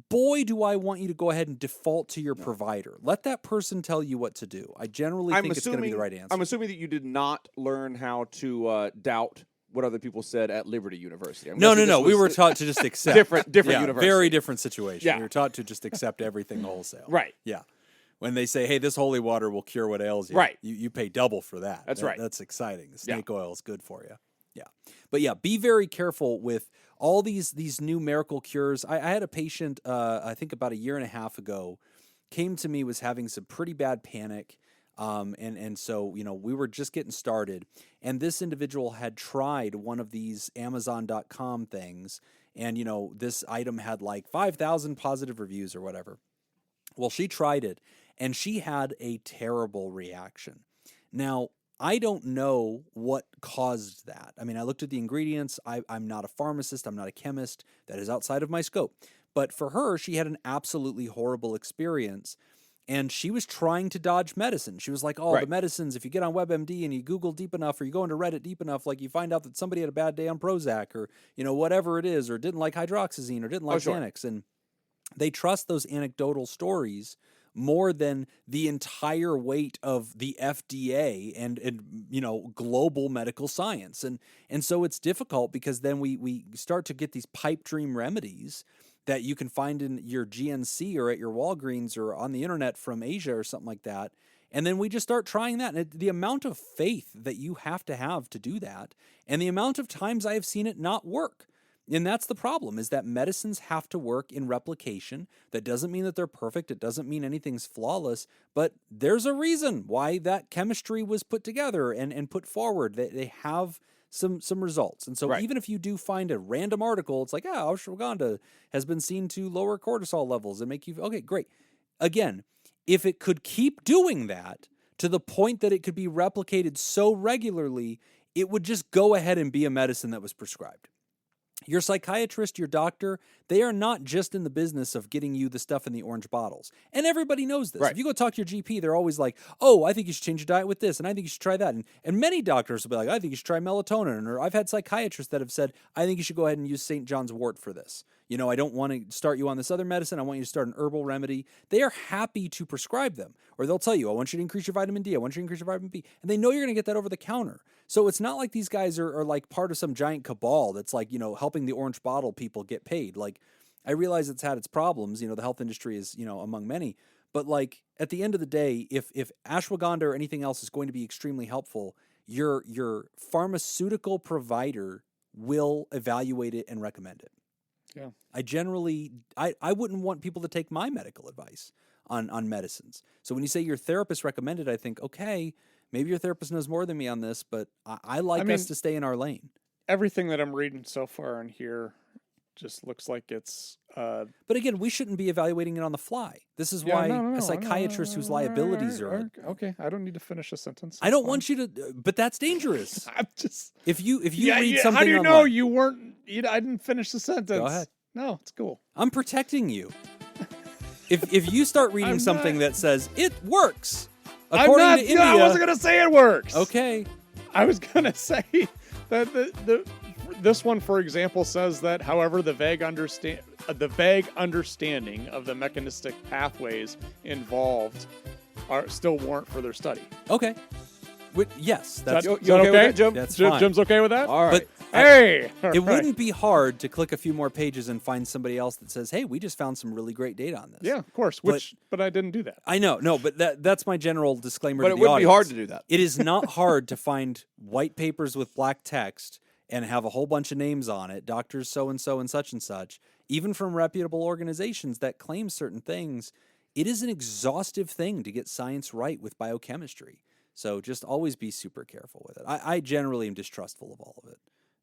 boy, do I want you to go ahead and default to your provider. Let that person tell you what to do. I generally think it's going to be the right answer. I'm assuming that you did not learn how to doubt what other people said at Liberty University. No. We were taught to just accept. different yeah, university. Very different situation. Yeah. We were taught to just accept everything wholesale. Right. Yeah. When they say, hey, this holy water will cure what ails you, right. you pay double for that. That's right. That's exciting. The snake oil is good for you. Yeah. But yeah, be very careful with all these new miracle cures. I had a patient, I think about a year and a half ago, came to me, was having some pretty bad panic. And so, we were just getting started, and this individual had tried one of these Amazon.com things, and, this item had like 5,000 positive reviews or whatever. Well, she tried it, and she had a terrible reaction. Now, I don't know what caused that. I mean, I looked at the ingredients. I'm not a pharmacist. I'm not a chemist. That is outside of my scope. But for her, she had an absolutely horrible experience. And she was trying to dodge medicine. She was like, the medicines, if you get on WebMD and you Google deep enough, or you go into Reddit deep enough, like you find out that somebody had a bad day on Prozac, or, whatever it is, or didn't like hydroxyzine, or didn't like Xanax. And they trust those anecdotal stories more than the entire weight of the FDA and global medical science. And so it's difficult, because then we start to get these pipe dream remedies that you can find in your GNC or at your Walgreens or on the internet from Asia or something like that. And then we just start trying that. And the amount of faith that you have to do that, and the amount of times I have seen it not work. And that's the problem, is that medicines have to work in replication. That doesn't mean that they're perfect. It doesn't mean anything's flawless. But there's a reason why that chemistry was put together and put forward. They have some results. And so even if you do find a random article, it's like, ashwagandha has been seen to lower cortisol levels and make you, okay, great. Again, if it could keep doing that to the point that it could be replicated so regularly, it would just go ahead and be a medicine that was prescribed. Your psychiatrist, your doctor, they are not just in the business of getting you the stuff in the orange bottles. And everybody knows this. If you go talk to your GP, they're always like, I think you should change your diet with this, and I think you should try that. And many doctors will be like, I think you should try melatonin. Or I've had psychiatrists that have said, I think you should go ahead and use St. John's wort for this. I don't want to start you on this other medicine. I want you to start an herbal remedy. They are happy to prescribe them. Or they'll tell you, I want you to increase your vitamin D. I want you to increase your vitamin B. And they know you're going to get that over the counter. So it's not like these guys are like part of some giant cabal that's like, helping the orange bottle people get paid. Like, I realize it's had its problems. The health industry is, among many. But like, at the end of the day, if ashwagandha or anything else is going to be extremely helpful, your pharmaceutical provider will evaluate it and recommend it. Yeah. I wouldn't want people to take my medical advice on medicines. So when you say your therapist recommended, I think, okay, maybe your therapist knows more than me on this, but I like us to stay in our lane. Everything that I'm reading so far in here just looks like it's... But again, we shouldn't be evaluating it on the fly. This is why a psychiatrist whose liabilities are... Okay, I don't need to finish a sentence. I don't want you to... But that's dangerous. I'm just... If you read something how do you online, know you weren't... I didn't finish the sentence. Go ahead. No, it's cool. I'm protecting you. If you start reading something that says, it works, according to India... I wasn't going to say it works. Okay. I was going to say that this one, for example, says that, however, the vague understanding of the mechanistic pathways involved still warrant further study. Okay. Yes, that's you okay with that, Jim? That's fine. Jim's okay with that? All right. But, wouldn't be hard to click a few more pages and find somebody else that says, hey, we just found some really great data on this. Yeah, of course. But I didn't do that. I know. No, but that's my general disclaimer to the audience. But it would be hard to do that. It is not hard to find white papers with black text and have a whole bunch of names on it, doctors so-and-so and such, even from reputable organizations that claim certain things. It is an exhaustive thing to get science right with biochemistry. So just always be super careful with it. I generally am distrustful of all of it.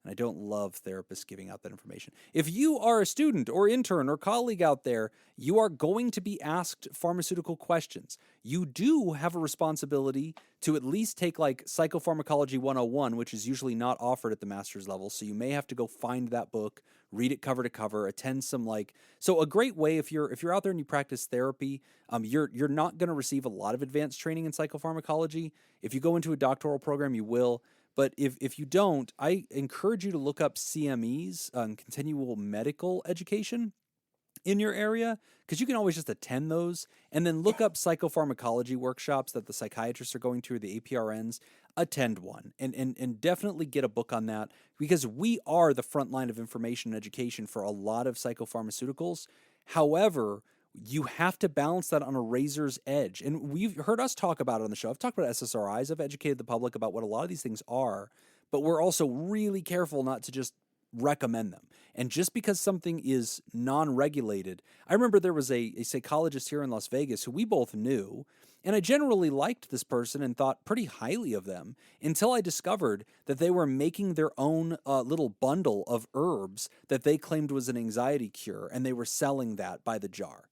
And I don't love therapists giving out that information. If you are a student or intern or colleague out there, you are going to be asked pharmaceutical questions. You do have a responsibility to at least take like Psychopharmacology 101, which is usually not offered at the master's level. So you may have to go find that book, read it cover to cover, attend some so a great way if you're out there and you practice therapy, you're not going to receive a lot of advanced training in psychopharmacology. If you go into a doctoral program, you will. But if you don't, I encourage you to look up CMEs, continual medical education in your area, because you can always just attend those, and then look up psychopharmacology workshops that the psychiatrists are going to, or the APRNs. Attend one, and definitely get a book on that, because we are the front line of information and education for a lot of psychopharmaceuticals. However, you have to balance that on a razor's edge. And we've heard us talk about it on the show. I've talked about SSRIs. I've educated the public about what a lot of these things are, but we're also really careful not to just recommend them. And just because something is non-regulated, I remember there was a psychologist here in Las Vegas who we both knew, and I generally liked this person and thought pretty highly of them until I discovered that they were making their own little bundle of herbs that they claimed was an anxiety cure, and they were selling that by the jar.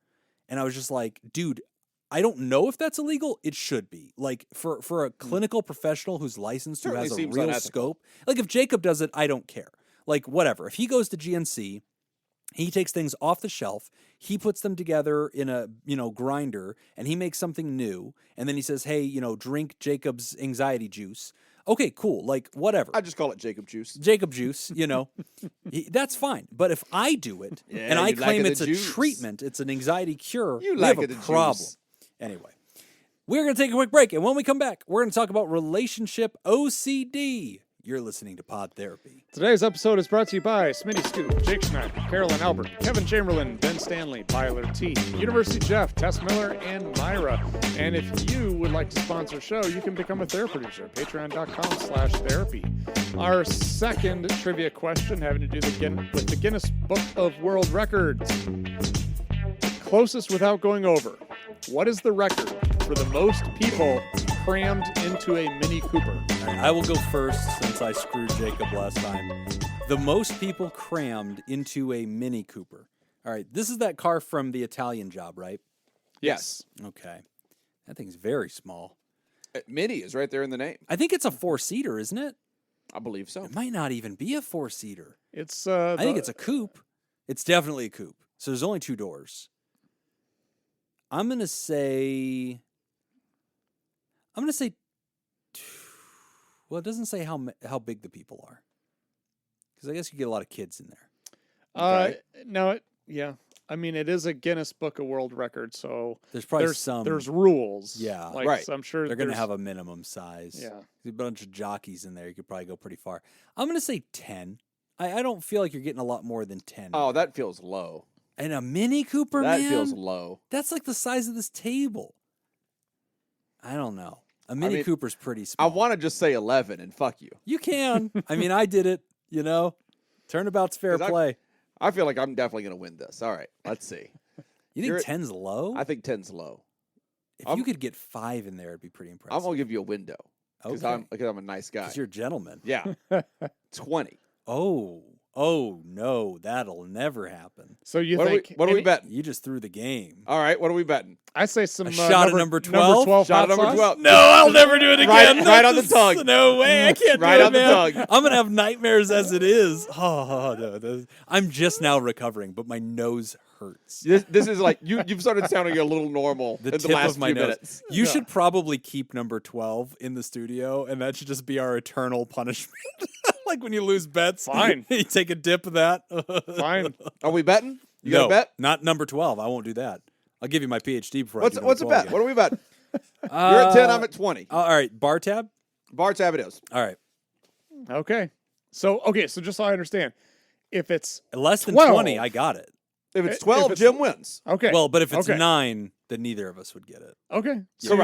And I was just like, dude, I don't know if that's illegal. It should be. Like, for a clinical professional who's licensed, who has a real scope. Like, if Jacob does it, I don't care. Like, whatever. If he goes to GNC, he takes things off the shelf, he puts them together in a, grinder, and he makes something new, and then he says, hey, drink Jacob's anxiety juice. Okay, cool. Like, whatever. I just call it Jacob juice. Jacob juice, that's fine. But if I do it and I claim it's a treatment, it's an anxiety cure, we have a problem. Juice. Anyway, we're going to take a quick break. And when we come back, we're going to talk about relationship OCD. You're listening to Pod Therapy. Today's episode is brought to you by Smitty Scoop, Jake Schneider, Carolyn Albert, Kevin Chamberlain, Ben Stanley, Byler T, University Jeff, Tess Miller, and Myra. And if you would like to sponsor a show, you can become a therapy producer at patreon.com/therapy. Our second trivia question having to do with the Guinness Book of World Records. Closest without going over. What is the record for the most people crammed into a Mini Cooper? I will go first since I screwed Jacob last time. The most people crammed into a Mini Cooper. All right, this is that car from the Italian Job, right? Yes. Okay. That thing's very small. Mini is right there in the name. I think it's a 4-seater, isn't it? I believe so. It might not even be a 4-seater. It's I think it's a coupe. It's definitely a coupe. So there's only 2 doors. I'm going to say, well, it doesn't say how big the people are. Because I guess you get a lot of kids in there. Okay. No, yeah. I mean, it is a Guinness Book of World Records, so there's probably there's rules. Yeah. Right. So I'm sure they're going to have a minimum size. Yeah. There's a bunch of jockeys in there. You could probably go pretty far. I'm going to say 10. I don't feel like you're getting a lot more than 10. Oh, that feels low. And a Mini Cooper, that man? feels low. That's like the size of this table. I don't know. A Mini Cooper's pretty small. I want to just say 11 and fuck you. You can. I mean, I did it, Turnabout's fair play. I feel like I'm definitely going to win this. All right, let's see. You think 10's low? I think 10's low. If you could get 5 in there, it'd be pretty impressive. I'm going to give you a window. Because I'm a nice guy. Because you're a gentleman. Yeah. 20. Oh, no, that'll never happen. So you what think... What are we betting? You just threw the game. All right, what are we betting? I say some... shot at number 12? Number 12 shot at number 12. No, I'll never do it again. Right on the tongue. No way, I can't right do it, on the man. tongue. I'm going to have nightmares as it is. Oh, no. I'm just now recovering, but my nose hurts. This is like, you've started sounding a little normal in the last few minutes. You should probably keep number 12 in the studio, and that should just be our eternal punishment. Like when you lose bets. Fine. You take a dip of that. Fine. Are we betting? You no, got a bet? Not number 12. I won't do that. I'll give you my PhD before What's a bet? Again. What are we betting? You're at 10, I'm at 20. All right, bar tab? Bar tab it is. All right. Okay. So just so I understand, if it's Less than 12, 20, I got it. If it's 12, Jim wins. Okay. Well, but if it's 9, then neither of us would get it. Okay. So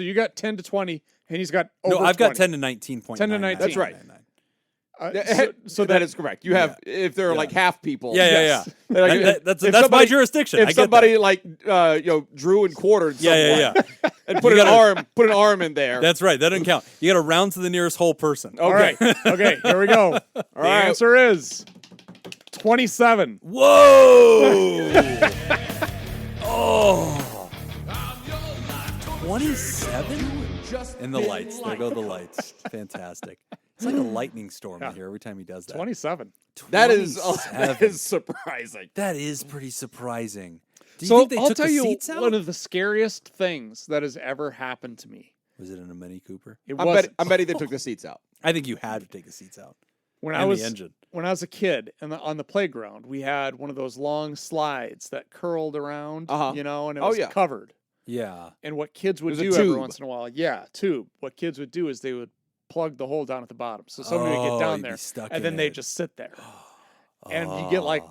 you got 10 to 20, and he's got over No, I've 20. got 10 to 19.9. 10 to 19. That's right. So that is correct. You have if there are like half people. Yeah. Like, that's my jurisdiction. If somebody like drew and quartered. Yeah. and put an arm in there. That's right. That doesn't count. You got to round to the nearest whole person. All right. Okay, here we go. The answer is 27. Whoa! Oh. 27? And the lights. There go the lights. Fantastic. It's like a lightning storm in here every time he does that. 27. That is surprising. That is pretty surprising. Do you So think they I'll took tell the you seats out? one of the scariest things that has ever happened to me. Was it in a Mini Cooper? It I'm was betting they took the seats out. I think you had to take the seats out. when and I was the engine. when I was a kid and on the playground. We had one of those long slides that curled around, and it was covered. Yeah. And what kids would It was do a every tube. once in a while, tube. What kids would do is they would plug the hole down at the bottom, so somebody would get down you'd be there, stuck and in then they'd it. just sit there, and you get like.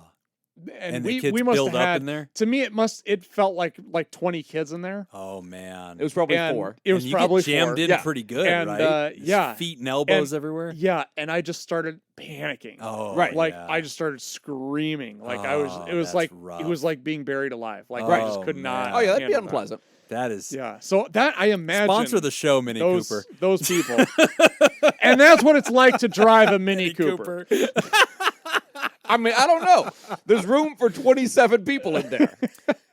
And we the kids must build have up had, in there? To me, it felt like 20 kids in there. Oh man, It was probably And 4. It was and you probably get jammed 4. in Yeah. pretty good, And, right? Just yeah. feet and elbows And- everywhere. Yeah, and I just started panicking. Oh, Right. Like yeah. I just started screaming. Like Oh, it was that's like rough. it was like being buried alive. Like Oh, I just could not. man. Oh yeah, that'd be handle that. unpleasant. That is Yeah. So that I imagine sponsor the show, Mini Cooper. those people. And that's what it's like to drive a Mini Cooper. I mean, I don't know. There's room for 27 people in there.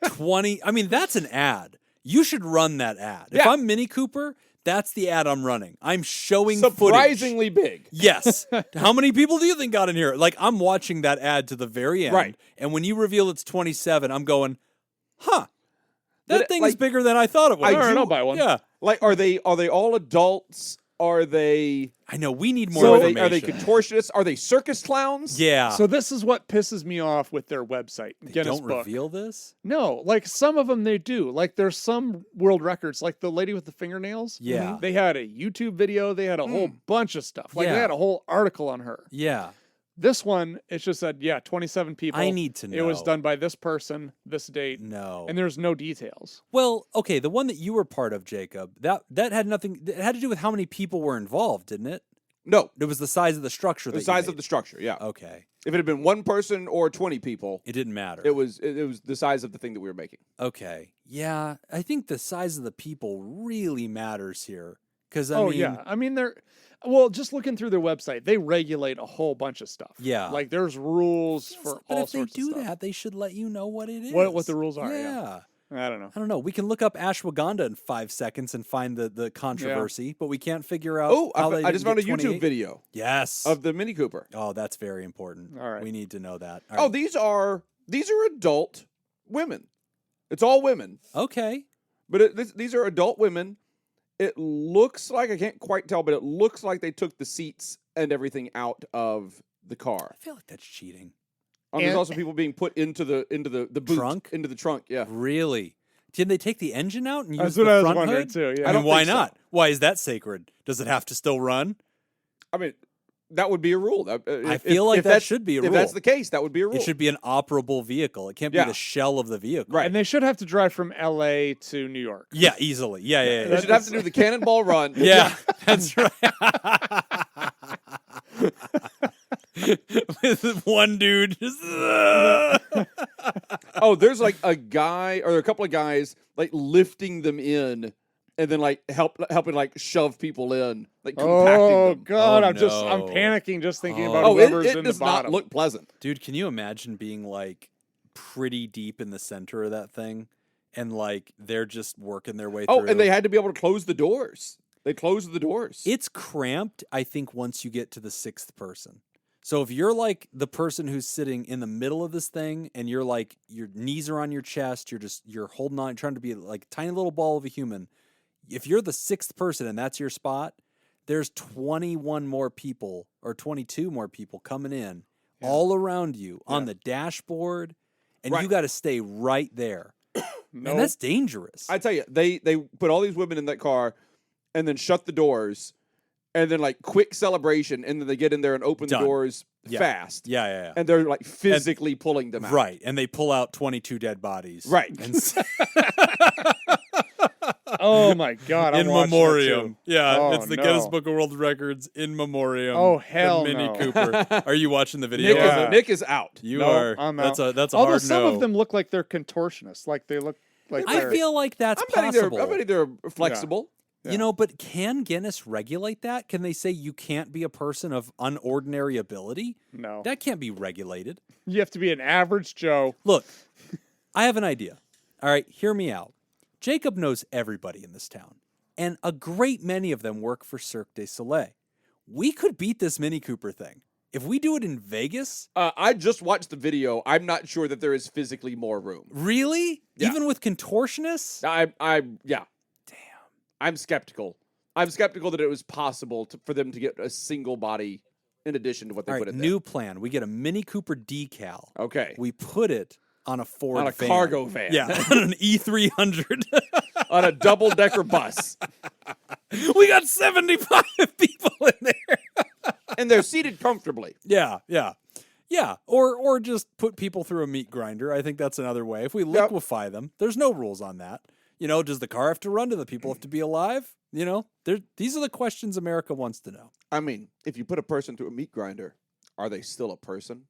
20. I mean, that's an ad. You should run that ad. If Yeah. I'm Mini Cooper, that's the ad I'm running. I'm showing footage. Surprisingly big. Yes. How many people do you think got in here? Like, I'm watching that ad to the very end. Right. And when you reveal it's 27, I'm going, huh. That But, thing is like, bigger than I thought it was. I All right, do- I'll buy one. Yeah. Like, are they all adults? Are they I know. We need more are information. they contortionists? Are they circus clowns? Yeah. So this is what pisses me off with their website, they Guinness don't Book. reveal this? No, like some of them they do. Like there's some world records, like the lady with the fingernails. Yeah. They had a YouTube video. They had a whole bunch of stuff. Like Yeah. they had a whole article on her. Yeah. This one, it's just said, 27 people. I need to know. It was done by this person, this date, No. and there's no details. Well, okay, the one that you were part of, Jacob, that had nothing. It had to do with how many people were involved, didn't it? No. It was the size of the structure. The size of the structure, yeah. Okay, If it had been one person or 20 people, it didn't matter. it was the size of the thing that we were making. Okay, yeah, I think the size of the people really matters here because I mean they're. Well, just looking through their website, they regulate a whole bunch of stuff. Yeah. Like there's rules for but all if they sorts do of stuff. that, they should let you know what it is. What the rules are, yeah. I don't know. I don't know. We can look up ashwagandha in 5 seconds and find the controversy, but we can't figure out. Oh, how I just found a get YouTube 28. video Yes. of the Mini Cooper. Oh, that's very important. All right. We need to know that. All Oh, right. these are adult women. It's all women, Okay. but these are adult women. It looks like, I can't quite tell, but it looks like they took the seats and everything out of the car. I feel like that's cheating. There's And- also people being put into the boot, Trunk? into the trunk. Yeah, Really? Did they take the engine out and use That's the what I was front wondering hood? too. Yeah. I I don't mean, why think so. not? Why is that sacred? Does it have to still run? I mean that would be a rule. I feel like that should be a If rule. that's the case, that would be a rule. It should be an operable vehicle. It can't be Yeah. the shell of the vehicle. Right. And they should have to drive from LA to New York. Yeah, easily. Yeah. They should have to do the cannonball run. Yeah, that's right. With one dude just. Oh, there's like a guy or a couple of guys like lifting them in, and then like helping like shove people in, like compacting Oh them. God, Oh, I'm no. panicking just thinking Oh. about Oh, whoever's it in the does not bottom. look pleasant. Dude, can you imagine being like pretty deep in the center of that thing, and like they're just working their way Oh, through? and they had to be able to close the doors. They closed the doors. It's cramped, I think, once you get to the 6th person. So if you're like the person who's sitting in the middle of this thing and you're like, your knees are on your chest, you're holding on, trying to be like a tiny little ball of a human. If you're the 6th person and that's your spot, there's 21 more people or 22 more people coming in all around you on the dashboard, and Right. you got to stay right there. No. And that's dangerous. I tell you, they put all these women in that car, and then shut the doors, and then like quick celebration, and then they get in there and open Done. the doors Yeah. fast. yeah. And they're like physically pulling them out. Right, and they pull out 22 dead bodies. Right. And Oh my God! in I'm watching it memoriam. too. Yeah, Oh, it's the no. Guinness Book of World Records in memoriam. Oh, of hell Mini no. Cooper. Are you watching the video? Yeah. Nick is out. You No, are. I'm That's out. a Although hard some no. of them look like they're contortionists, like they look Like I feel like that's possible. I'm betting they're flexible. Yeah. You know, but can Guinness regulate that? Can they say you can't be a person of unordinary ability? No. That can't be regulated. You have to be an average Joe. Look, I have an idea. All right, hear me out. Jacob knows everybody in this town, and a great many of them work for Cirque du Soleil. We could beat this Mini Cooper thing. If we do it in Vegas, I just watched the video. I'm not sure that there is physically more room. really? Yeah. Even with contortionists? Yeah. Damn. I'm skeptical. I'm skeptical that it was possible for them to get a single body in addition to what they All put right, in new plan. We get a Mini Cooper decal. there. Okay. We put it on a Ford On a van. cargo van. Yeah, on an E300. On a double-decker bus. We got 75 people in there. And they're seated comfortably. Yeah. Or just put people through a meat grinder. I think that's another way. If we liquefy them, there's no rules on that. You know, does the car have to run? Do the people have to be alive? You know, these are the questions America wants to know. I mean, if you put a person through a meat grinder, are they still a person?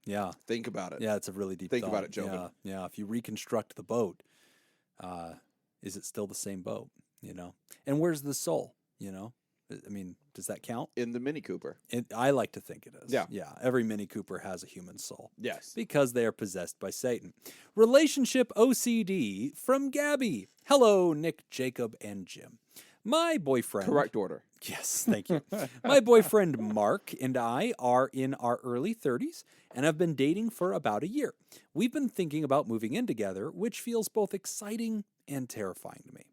Yeah. Think about it. Yeah, it's a really deep Think thought. about it, Joe. Yeah. If you reconstruct the boat, is it still the same boat? You know? And where's the soul? You know? I mean, does that count? In the Mini Cooper. I like to think it is. Yeah. Yeah. Every Mini Cooper has a human soul. Yes. Because they are possessed by Satan. Relationship OCD from Gabby. Hello, Nick, Jacob, and Jim. My boyfriend. Correct order. Yes, thank you. My boyfriend Mark and I are in our early 30s and have been dating for about a year. We've been thinking about moving in together, which feels both exciting and terrifying to me.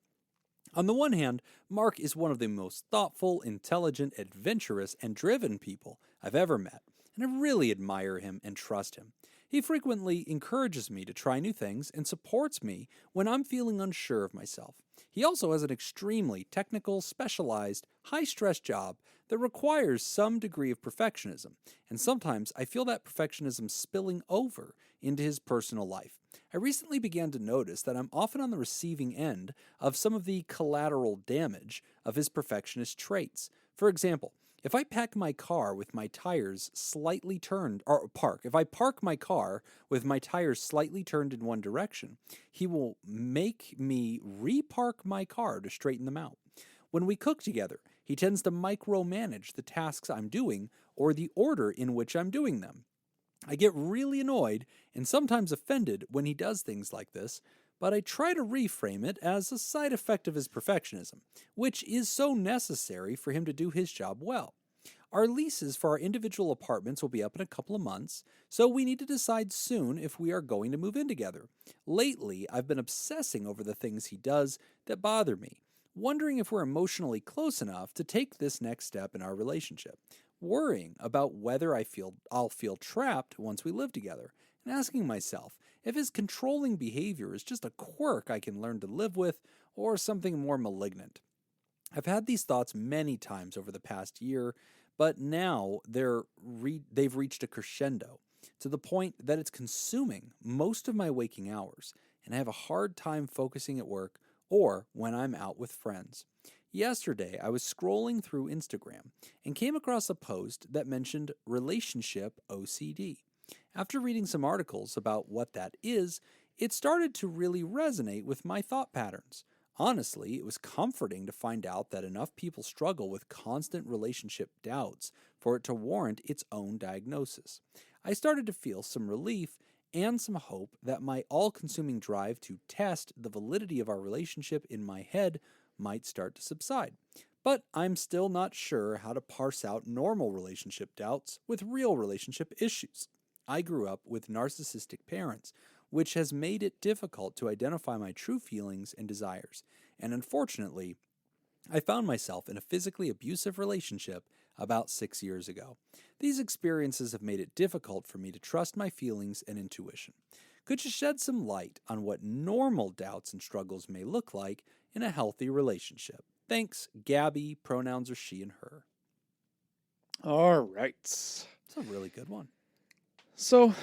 On the one hand, Mark is one of the most thoughtful, intelligent, adventurous, and driven people I've ever met, and I really admire him and trust him. He frequently encourages me to try new things and supports me when I'm feeling unsure of myself. He also has an extremely technical, specialized, high-stress job that requires some degree of perfectionism, and sometimes I feel that perfectionism spilling over into his personal life. I recently began to notice that I'm often on the receiving end of some of the collateral damage of his perfectionist traits. For example, if I park my car with my tires slightly turned in one direction, he will make me repark my car to straighten them out. When we cook together, he tends to micromanage the tasks I'm doing or the order in which I'm doing them. I get really annoyed and sometimes offended when he does things like this, but I try to reframe it as a side effect of his perfectionism, which is so necessary for him to do his job well. Our leases for our individual apartments will be up in a couple of months, so we need to decide soon if we are going to move in together. Lately, I've been obsessing over the things he does that bother me, wondering if we're emotionally close enough to take this next step in our relationship, worrying about whether I'll feel trapped once we live together, and asking myself if his controlling behavior is just a quirk I can learn to live with or something more malignant. I've had these thoughts many times over the past year, but now they've reached a crescendo to the point that it's consuming most of my waking hours, and I have a hard time focusing at work or when I'm out with friends. Yesterday, I was scrolling through Instagram and came across a post that mentioned relationship OCD. After reading some articles about what that is, it started to really resonate with my thought patterns. Honestly, it was comforting to find out that enough people struggle with constant relationship doubts for it to warrant its own diagnosis. I started to feel some relief and some hope that my all-consuming drive to test the validity of our relationship in my head might start to subside. But I'm still not sure how to parse out normal relationship doubts with real relationship issues. I grew up with narcissistic parents, which has made it difficult to identify my true feelings and desires. And unfortunately, I found myself in a physically abusive relationship about 6 years ago. These experiences have made it difficult for me to trust my feelings and intuition. Could you shed some light on what normal doubts and struggles may look like in a healthy relationship? Thanks, Gabby. Pronouns are she and her. All right. That's a really good one. So,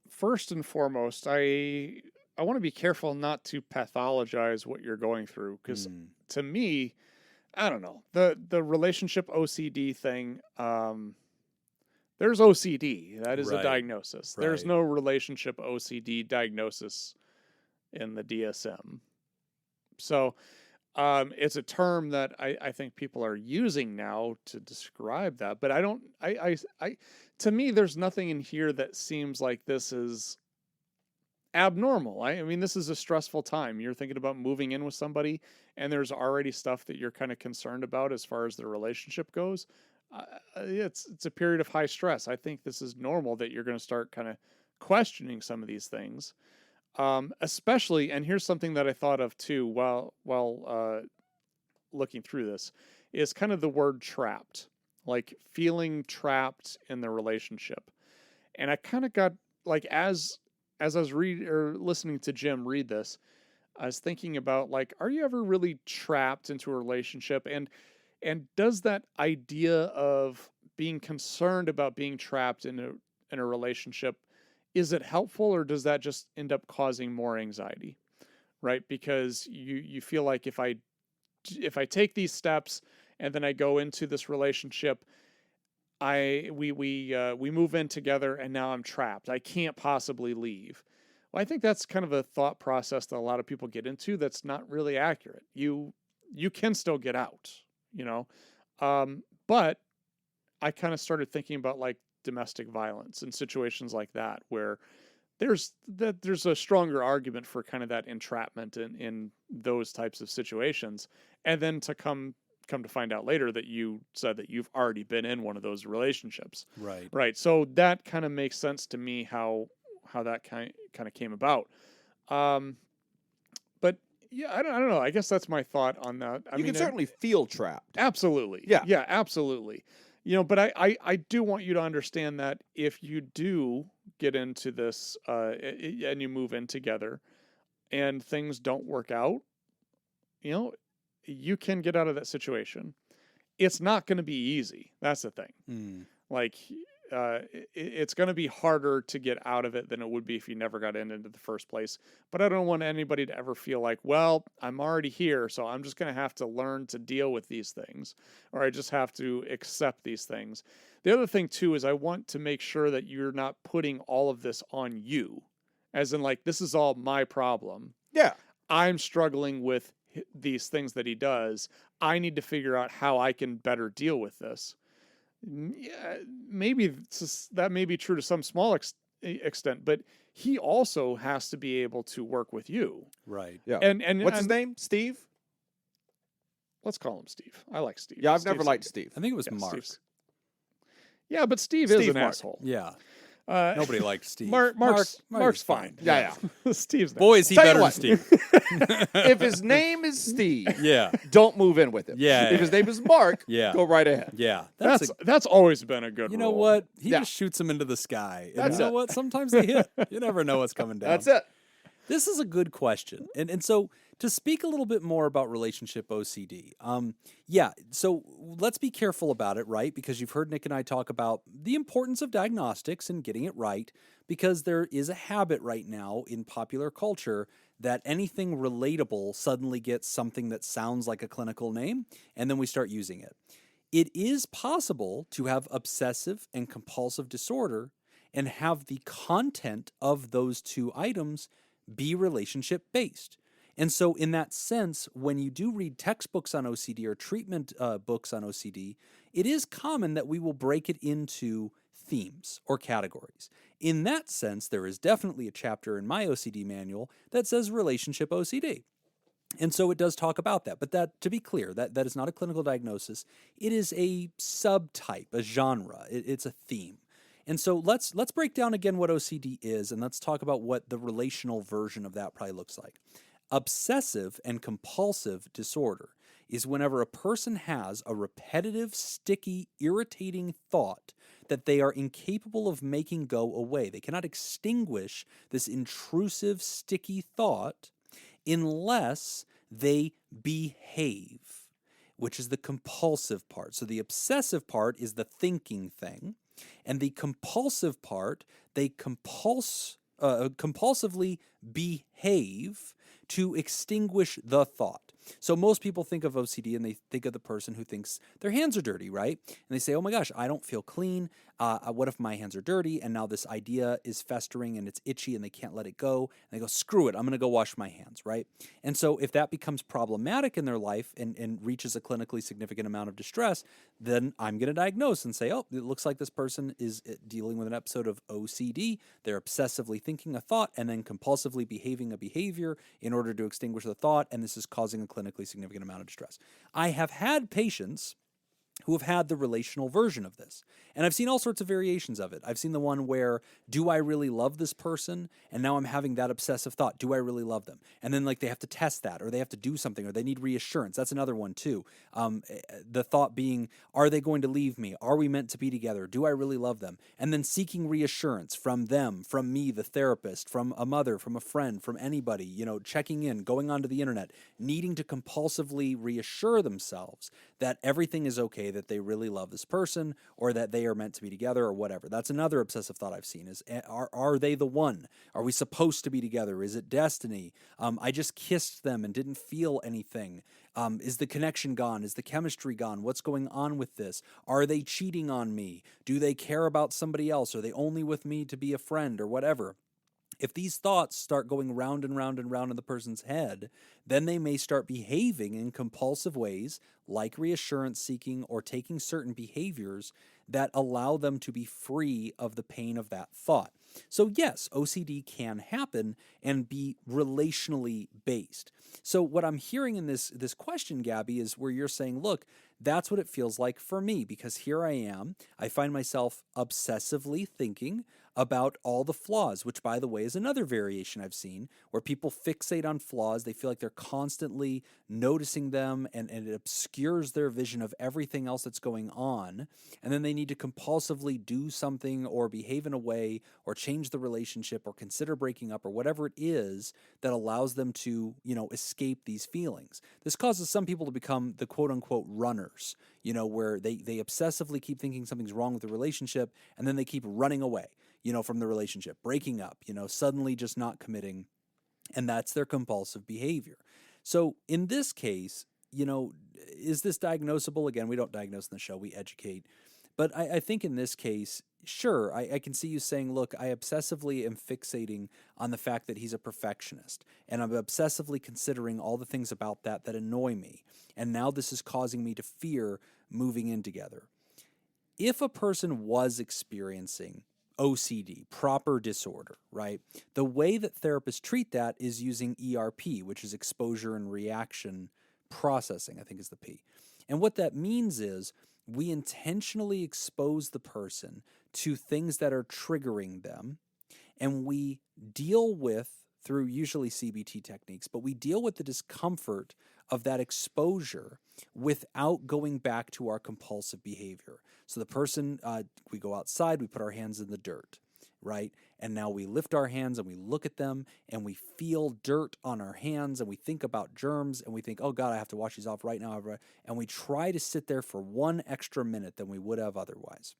first and foremost, I want to be careful not to pathologize what you're going through, because to me, I don't know, the relationship OCD thing. There's OCD. That is a Right. diagnosis. There's Right. no relationship OCD diagnosis in the DSM. So it's a term that I think people are using now to describe that. But I don't, to me, there's nothing in here that seems like this is abnormal. I mean, this is a stressful time. You're thinking about moving in with somebody, and there's already stuff that you're kind of concerned about as far as the relationship goes. It's a period of high stress. I think this is normal that you're going to start kind of questioning some of these things, especially. And here's something that I thought of too while looking through this is kind of the word trapped, like feeling trapped in the relationship. And I kind of got like as I was listening to Jim read this, I was thinking about like, are you ever really trapped into a relationship? And does that idea of being concerned about being trapped in a relationship, is it helpful, or does that just end up causing more anxiety? Right? Because you feel like if I take these steps and then I go into this relationship, we move in together and now I'm trapped. I can't possibly leave. Well, I think that's kind of a thought process that a lot of people get into that's not really accurate. You can still get out, you know. But I kind of started thinking about like domestic violence and situations like that where there's a stronger argument for kind of that entrapment in those types of situations. And then to come to find out later that you said that you've already been in one of those relationships. Right. Right. So that kind of makes sense to me how that kind of came about. But yeah, I don't know. I guess that's my thought on that. I You mean, can certainly feel trapped. absolutely. Yeah. Yeah, absolutely. You know, but I do want you to understand that if you do get into this and you move in together and things don't work out, you know, you can get out of that situation. It's not going to be easy. That's the thing. Mm. Like, it's going to be harder to get out of it than it would be if you never got into the first place. But I don't want anybody to ever feel like, well, I'm already here, so I'm just going to have to learn to deal with these things, or I just have to accept these things. The other thing, too, is I want to make sure that you're not putting all of this on you, as in, like, this is all my problem. Yeah. I'm struggling with these things that he does. I need to figure out how I can better deal with this. Yeah, maybe that may be true to some small extent, but he also has to be able to work with you. Right. Yeah. And What's his name? Steve? Let's call him Steve. I like Steve. Yeah, I've never Steve's liked okay. Steve. I think it was Yeah, Mark. Steve's- Yeah, but Steve is Steve an Mark. asshole. Yeah. Nobody Liked Steve. Mark's fine. Yeah, Steve's nice. Boy, is he Tell you better than what. Steve. If his name is Steve, Yeah. don't move in with him. Yeah. If his name is Mark, Yeah. go right ahead. Yeah. That's always been a good You know rule. what? He Yeah. just shoots them into the sky. And That's you know it. what? Sometimes they hit. You never know what's coming down. That's it. This is a good question. And so to speak a little bit more about relationship OCD, so let's be careful about it, right? Because you've heard Nick and I talk about the importance of diagnostics and getting it right, because there is a habit right now in popular culture that anything relatable suddenly gets something that sounds like a clinical name, and then we start using it. It is possible to have obsessive and compulsive disorder and have the content of those two items be relationship based. And so in that sense, when you do read textbooks on OCD or treatment books on OCD, it is common that we will break it into themes or categories. In that sense, there is definitely a chapter in my OCD manual that says relationship OCD. And so it does talk about that. But that, to be clear, that is not a clinical diagnosis. It is a subtype, a genre. It's a theme. And so let's break down again what OCD is, and let's talk about what the relational version of that probably looks like. Obsessive and compulsive disorder is whenever a person has a repetitive, sticky, irritating thought that they are incapable of making go away. They cannot extinguish this intrusive, sticky thought unless they behave, which is the compulsive part. So the obsessive part is the thinking thing. And the compulsive part, they compulsively behave to extinguish the thought. So most people think of OCD and they think of the person who thinks their hands are dirty, right? And they say, oh my gosh, I don't feel clean. What if my hands are dirty and now this idea is festering and it's itchy and they can't let it go? And they go, screw it, I'm going to go wash my hands, right? And so if that becomes problematic in their life and reaches a clinically significant amount of distress, then I'm going to diagnose and say, oh, it looks like this person is dealing with an episode of OCD. They're obsessively thinking a thought and then compulsively behaving a behavior in order to extinguish the thought, and this is causing a clinically significant amount of distress. I have had patients who have had the relational version of this. And I've seen all sorts of variations of it. I've seen the one where, do I really love this person? And now I'm having that obsessive thought, do I really love them? And then like they have to test that, or they have to do something, or they need reassurance. That's another one too. The thought being, are they going to leave me? Are we meant to be together? Do I really love them? And then seeking reassurance from them, from me, the therapist, from a mother, from a friend, from anybody, checking in, going onto the internet, needing to compulsively reassure themselves that everything is okay, that they really love this person, or that they are meant to be together, or whatever. That's another obsessive thought I've seen is, are they the one? Are we supposed to be together? Is it destiny? I just kissed them and didn't feel anything. Is the connection gone? Is the chemistry gone? What's going on with this? Are they cheating on me? Do they care about somebody else? Are they only with me to be a friend, or whatever? If these thoughts start going round and round and round in the person's head, then they may start behaving in compulsive ways, like reassurance seeking or taking certain behaviors that allow them to be free of the pain of that thought. So yes, OCD can happen and be relationally based. So what I'm hearing in this question, Gabby, is where you're saying, look, that's what it feels like for me, because here I am. I find myself obsessively thinking about all the flaws, which, by the way, is another variation I've seen where people fixate on flaws. They feel like they're constantly noticing them, and it obscures their vision of everything else that's going on. And then they need to compulsively do something or behave in a way or change the relationship or consider breaking up or whatever it is that allows them to, escape these feelings. This causes some people to become the quote-unquote runners, where they obsessively keep thinking something's wrong with the relationship, and then they keep running away, from the relationship, breaking up, suddenly just not committing, and that's their compulsive behavior. So in this case, is this diagnosable? Again, we don't diagnose in the show, we educate. But I think in this case, sure, I can see you saying, look, I obsessively am fixating on the fact that he's a perfectionist, and I'm obsessively considering all the things about that annoy me, and now this is causing me to fear moving in together. If a person was experiencing OCD, proper disorder, right? The way that therapists treat that is using ERP, which is exposure and reaction processing, I think is the P. And what that means is we intentionally expose the person to things that are triggering them, and we deal with, through usually CBT techniques, but we deal with the discomfort of that exposure without going back to our compulsive behavior. So the person, we go outside, we put our hands in the dirt, right? And now we lift our hands and we look at them and we feel dirt on our hands and we think about germs and we think, oh God, I have to wash these off right now. And we try to sit there for 1 extra minute than we would have otherwise.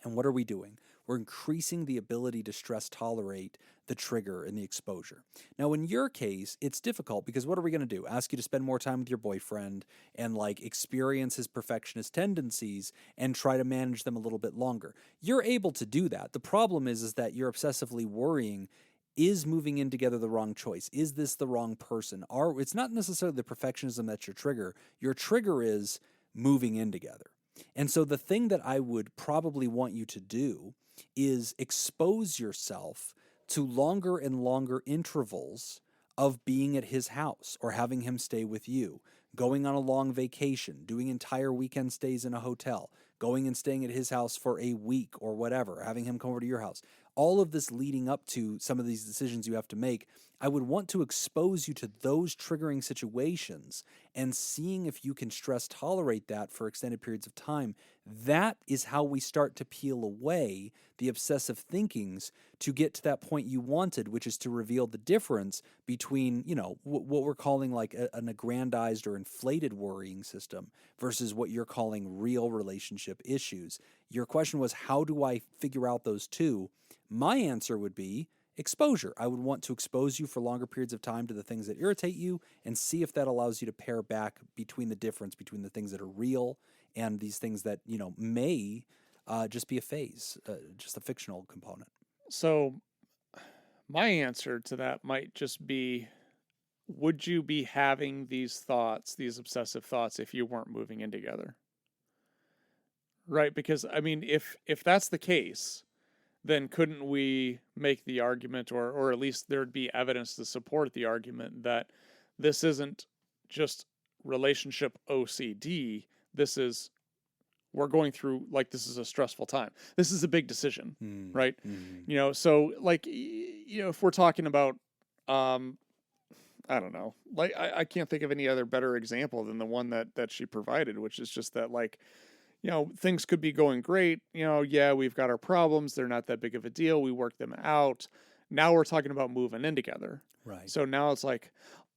And what are we doing? We're increasing the ability to stress tolerate the trigger and the exposure. Now, in your case, it's difficult because what are we going to do? Ask you to spend more time with your boyfriend and experience his perfectionist tendencies and try to manage them a little bit longer. You're able to do that. The problem is that you're obsessively worrying, is moving in together the wrong choice? Is this the wrong person? It's not necessarily the perfectionism that's your trigger. Your trigger is moving in together. And so the thing that I would probably want you to do is expose yourself to longer and longer intervals of being at his house or having him stay with you, going on a long vacation, doing entire weekend stays in a hotel, going and staying at his house for a week or whatever, having him come over to your house. All of this leading up to some of these decisions you have to make, I would want to expose you to those triggering situations and seeing if you can stress tolerate that for extended periods of time. That is how we start to peel away the obsessive thinkings to get to that point you wanted, which is to reveal the difference between, what we're calling an aggrandized or inflated worrying system versus what you're calling real relationship issues. Your question was, how do I figure out those two? My answer would be exposure. I would want to expose you for longer periods of time to the things that irritate you and see if that allows you to pare back between the difference between the things that are real and these things that, may just be a phase, just a fictional component. So my answer to that might just be, would you be having these thoughts, these obsessive thoughts, if you weren't moving in together? Right? Because, I mean, if that's the case, then couldn't we make the argument, or at least there'd be evidence to support the argument that this isn't just relationship OCD, we're going through, like, this is a stressful time. This is a big decision, right? You know, so, like, you know, if we're talking about, I don't know, like, I can't think of any other better example than the one that she provided, which is just that, like, you know, things could be going great. You know, yeah, we've got our problems. They're not that big of a deal. We work them out. Now we're talking about moving in together. Right. So now it's like,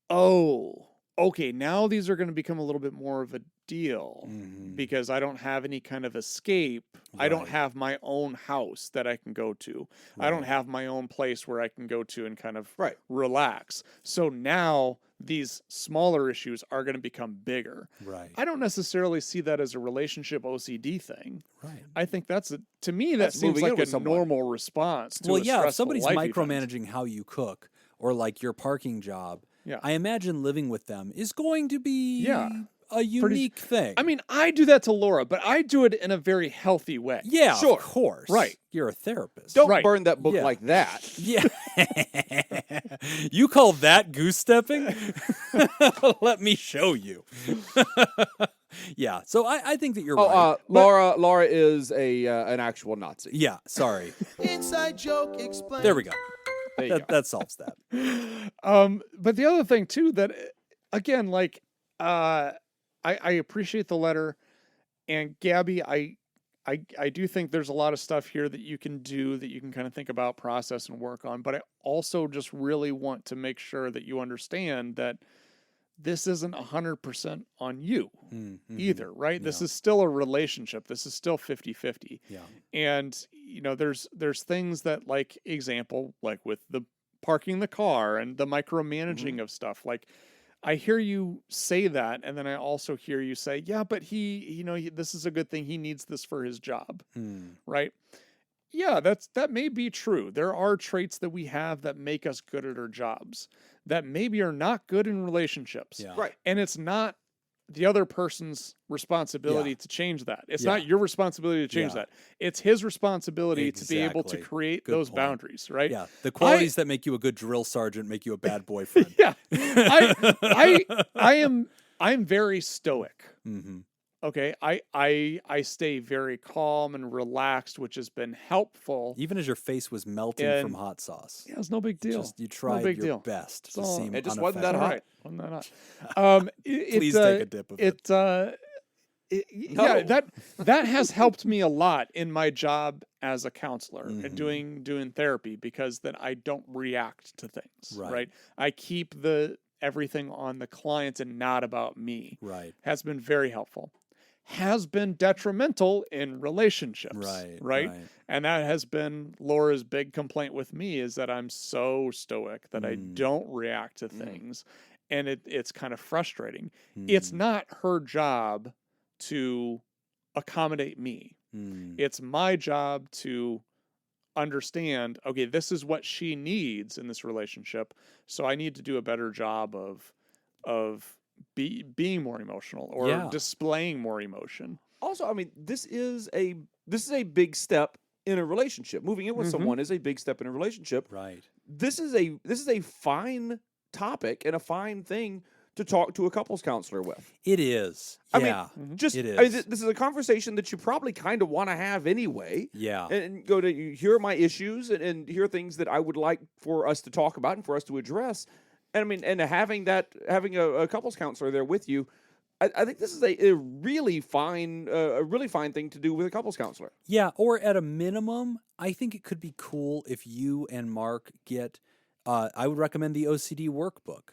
oh, okay, now these are going to become a little bit more of a deal because I don't have any kind of escape. I don't have my own house that I can go to. I don't have my own place where I can go to and kind of relax. So now these smaller issues are going to become bigger. Right. I don't necessarily see that as a relationship OCD thing. Right. I think to me, that seems like a normal response to a stressful if somebody's life micromanaging event. how you cook or like your parking job, Yeah. I imagine living with them is going to be a unique thing. I mean, I do that to Laura, but I do it in a very healthy way. Yeah, Sure. of course. Right. You're a therapist. Don't burn that book like that. Yeah. You call that goose stepping? Let me show you. Yeah. So I think that you're right. Laura is an actual Nazi. Yeah. Sorry. Inside joke explained. There we go. There you go. That solves that. But the other thing too, that again, like, I appreciate the letter, and Gabby, I do think there's a lot of stuff here that you can do, that you can kind of think about, process, and work on. But I also just really want to make sure that you understand that this isn't 100% on you either, right? This is still a relationship. This is still 50-50. Yeah. And, you know, there's things that, like, example, like with the parking the car and the micromanaging of stuff, like, I hear you say that, and then I also hear you say, yeah, but this is a good thing. He needs this for his job, right? Yeah, that may be true. There are traits that we have that make us good at our jobs that maybe are not good in relationships. Yeah. Right. And it's not the other person's responsibility to change that. It's not your responsibility to change that. It's his responsibility to be able to create those boundaries, right? Yeah. The qualities that make you a good drill sergeant make you a bad boyfriend. Yeah. I'm very stoic. Okay. I stay very calm and relaxed, which has been helpful. Even as your face was melting from hot sauce. Yeah, it's no big deal. You tried your best to seem It just wasn't that unaffected. hot. Wasn't that hot? Please take a dip of it. Yeah, that has helped me a lot in my job as a counselor and doing therapy, because then I don't react to things. Right. I keep everything on the client and not about me. Right. Has been very helpful. Has been detrimental in relationships. Right. And that has been Laura's big complaint with me, is that I'm so stoic that I don't react to things. And it's kind of frustrating. It's not her job to accommodate me. It's my job to understand, okay, this is what she needs in this relationship, so I need to do a better job of being more emotional or displaying more emotion. Also, I mean, this is a big step in a relationship. Moving in with someone is a big step in a relationship. Right. This is a fine topic and a fine thing to talk to a couples counselor with. It is. I yeah. mean, just it is. I mean, this is a conversation that you probably kind of want to have anyway. Yeah. And go to hear my issues and hear things that I would like for us to talk about and for us to address. And I mean, and having a couples counselor there with you, I think this is a really fine thing to do with a couples counselor. Yeah. Or at a minimum, I think it could be cool if you and Mark get. I would recommend the OCD workbook.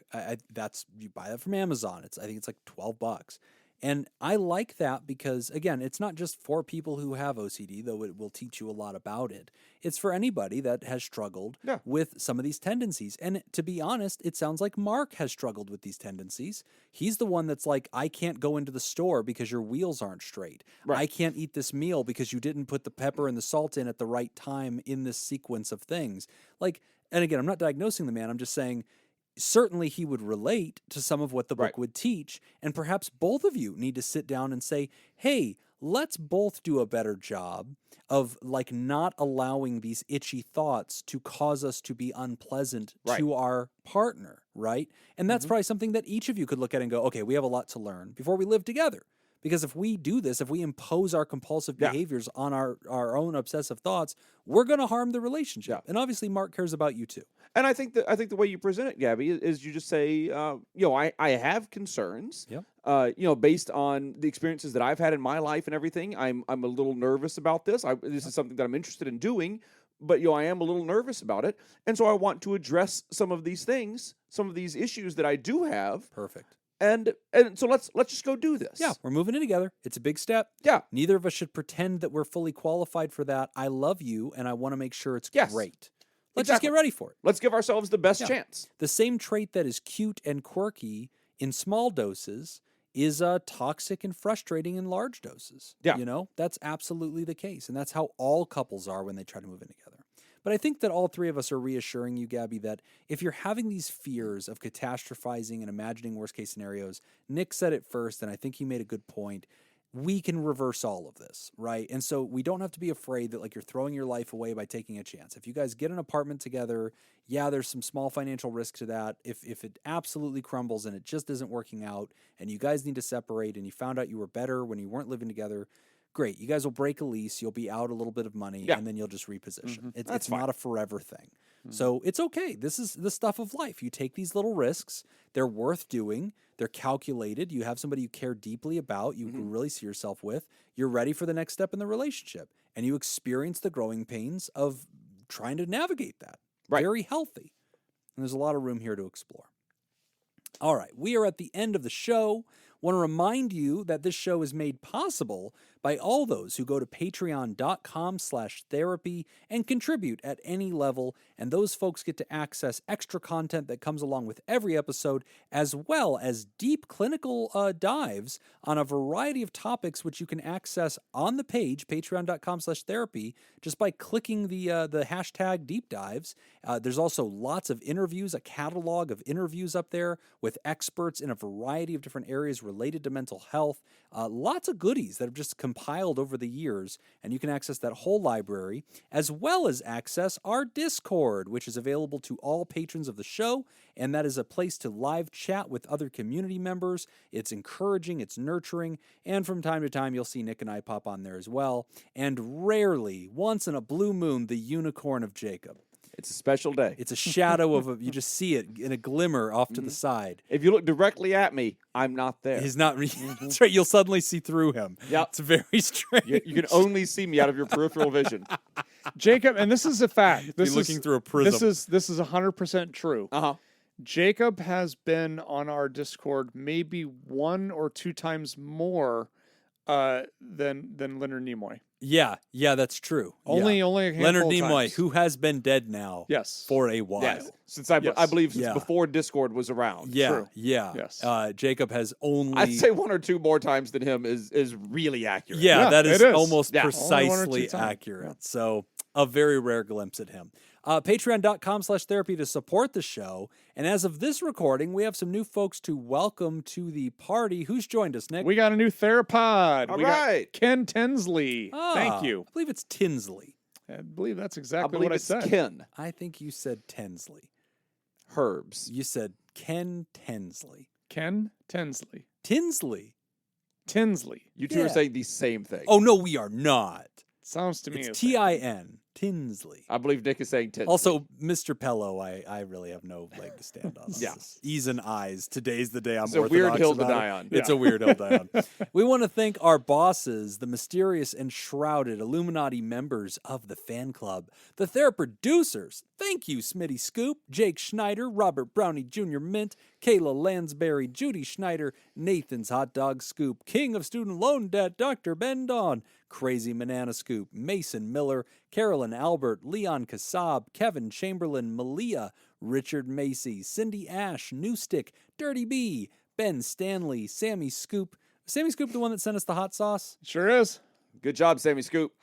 You buy that from Amazon. I think it's like $12, And I like that because, again, it's not just for people who have OCD, though it will teach you a lot about it. It's for anybody that has struggled with some of these tendencies. And to be honest, it sounds like Mark has struggled with these tendencies. He's the one that's like, I can't go into the store because your wheels aren't straight. Right. I can't eat this meal because you didn't put the pepper and the salt in at the right time in this sequence of things. Like, and again, I'm not diagnosing the man. I'm just saying, certainly he would relate to some of what the book would teach, and perhaps both of you need to sit down and say, hey, let's both do a better job of like not allowing these itchy thoughts to cause us to be unpleasant to our partner, right? And that's probably something that each of you could look at and go, okay, we have a lot to learn before we live together. Because if we do this, if we impose our compulsive behaviors on our own obsessive thoughts, we're going to harm the relationship. And obviously, Mark cares about you too. And I think the way you present it, Gabby, is you just say, I have concerns. Based on the experiences that I've had in my life and everything, I'm a little nervous about this. This is something that I'm interested in doing, but I am a little nervous about it, and so I want to address some of these things, some of these issues that I do have. Perfect. And so let's just go do this. Yeah, we're moving in together. It's a big step. Yeah. Neither of us should pretend that we're fully qualified for that. I love you, and I want to make sure it's great. Let's just get ready for it. Let's give ourselves the best chance. The same trait that is cute and quirky in small doses is toxic and frustrating in large doses. Yeah. That's absolutely the case, and that's how all couples are when they try to move in together. But I think that all three of us are reassuring you, Gabby, that if you're having these fears of catastrophizing and imagining worst-case scenarios, Nick said it first, and I think he made a good point, we can reverse all of this, right? And so we don't have to be afraid that like you're throwing your life away by taking a chance. If you guys get an apartment together, there's some small financial risk to that. If it absolutely crumbles and it just isn't working out and you guys need to separate and you found out you were better when you weren't living together, great. You guys will break a lease. You'll be out a little bit of money, and then you'll just reposition. It's not a forever thing. So it's okay. This is the stuff of life. You take these little risks. They're worth doing. They're calculated. You have somebody you care deeply about, you can really see yourself with. You're ready for the next step in the relationship, and you experience the growing pains of trying to navigate that. Very healthy. And there's a lot of room here to explore. All right, we are at the end of the show. Want to remind you that this show is made possible by all those who go to patreon.com/therapy and contribute at any level. And those folks get to access extra content that comes along with every episode, as well as deep clinical dives on a variety of topics, which you can access on the page, patreon.com/therapy, just by clicking the hashtag deep dives. There's also lots of interviews, a catalog of interviews up there with experts in a variety of different areas related to mental health. Lots of goodies that have just compiled over the years, and you can access that whole library, as well as access our Discord, which is available to all patrons of the show, and that is a place to live chat with other community members. It's encouraging, it's nurturing, and from time to time you'll see Nick and I pop on there as well, and rarely, once in a blue moon, the unicorn of Jacob. It's a special day. It's a shadow of you just see it in a glimmer off to the side. If you look directly at me, I'm not there. He's not. That's right. You'll suddenly see through him. Yeah, it's very strange. You can only see me out of your peripheral vision. Jacob, and this is a fact. This is looking through a prism. This is 100% true. Jacob has been on our Discord maybe 1 or 2 times more than Leonard Nimoy. Yeah, that's true. Only a handful Leonard of Nimoy, times. who has been dead now, for a while. Yes. Since I believe since before Discord was around. Yeah. Yes. Jacob has only. I'd say 1 or 2 more times than him is really accurate. Yeah, that is it is. almost Only 1 or 2 precisely times. accurate. Yeah. So a very rare glimpse at him. Patreon.com/therapy to support the show. And as of this recording, we have some new folks to welcome to the party. Who's joined us, Nick? We got a new therapod. All we right. got Ken Tinsley. Thank you. I believe it's Tinsley. I believe that's I exactly believe what it's I said. Ken I think you said Tinsley. Herbs. You said Ken Tinsley. Ken Tinsley. Tinsley. Tinsley. You two are saying the same thing. Oh, no, we are not. Sounds to me It's as Tin, Tinsley. I believe Nick is saying 10. Also, Mr. Pello, I really have no leg to stand on. Yeah. E's and I's. Today's the day I'm It's a orthodox weird hill to about it. die on. It's a weird hill to die on. We want to thank our bosses, the mysterious and shrouded Illuminati members of the fan club, the Thera producers. Thank you, Smitty Scoop, Jake Schneider, Robert Brownie Jr. Mint, Kayla Lansbury, Judy Schneider, Nathan's Hot Dog Scoop, King of Student Loan Debt, Dr. Ben Don, Crazy Banana Scoop, Mason Miller, Carolyn Albert, Leon Kassab, Kevin Chamberlain, Malia, Richard Macy, Cindy Ash, Newstick, Dirty B, Ben Stanley, Sammy Scoop. Sammy Scoop, the one that sent us the hot sauce? Sure is. Good job, Sammy Scoop.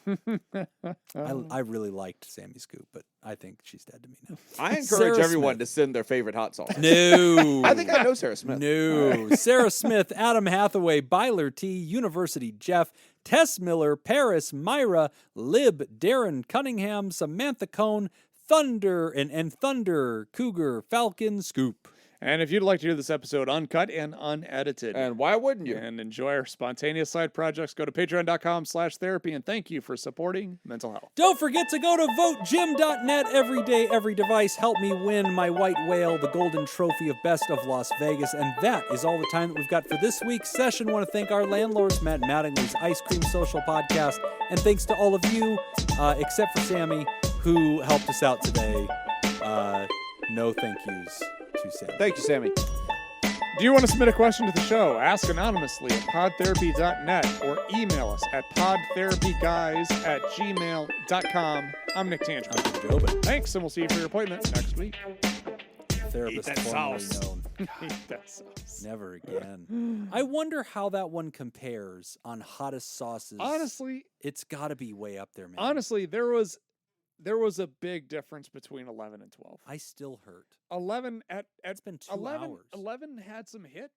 I really liked Sammy Scoop, but I think she's dead to me now. I encourage Sarah everyone Smith. to send their favorite hot sauce. No. I think I know Sarah Smith. No. Sarah Smith, Adam Hathaway, Byler T, University Jeff, Tess Miller, Paris, Myra, Lib, Darren Cunningham, Samantha Cohn, Thunder, and Thunder, Cougar, Falcon, Scoop. And if you'd like to hear this episode uncut and unedited And why wouldn't you? and enjoy our spontaneous side projects, go to patreon.com/therapy. And thank you for supporting mental health. Don't forget to go to votejim.net every day, every device. Help me win my white whale, the golden trophy of Best of Las Vegas. And that is all the time that we've got for this week's session. I want to thank our landlords, Matt Mattingly's Ice Cream Social Podcast. And thanks to all of you, except for Sammy, who helped us out today. No thank yous to Sammy. Thank you, Sammy. Do you want to submit a question to the show? Ask anonymously at podtherapy.net or email us at podtherapyguys@gmail.com. I'm Nick Tangible. Jobin. Thanks, and we'll see you for your appointment next week. Therapist Eat that formerly sauce. known. Eat that sauce. Never again. I wonder how that one compares on hottest sauces. Honestly, It's got to be way up there, man. there was a big difference between 11 and 12. I still hurt. 11 at It's been 2 11, hours. 11 had some hit,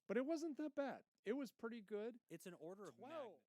but it wasn't that bad. It was pretty good. It's an order of 12. magnitude.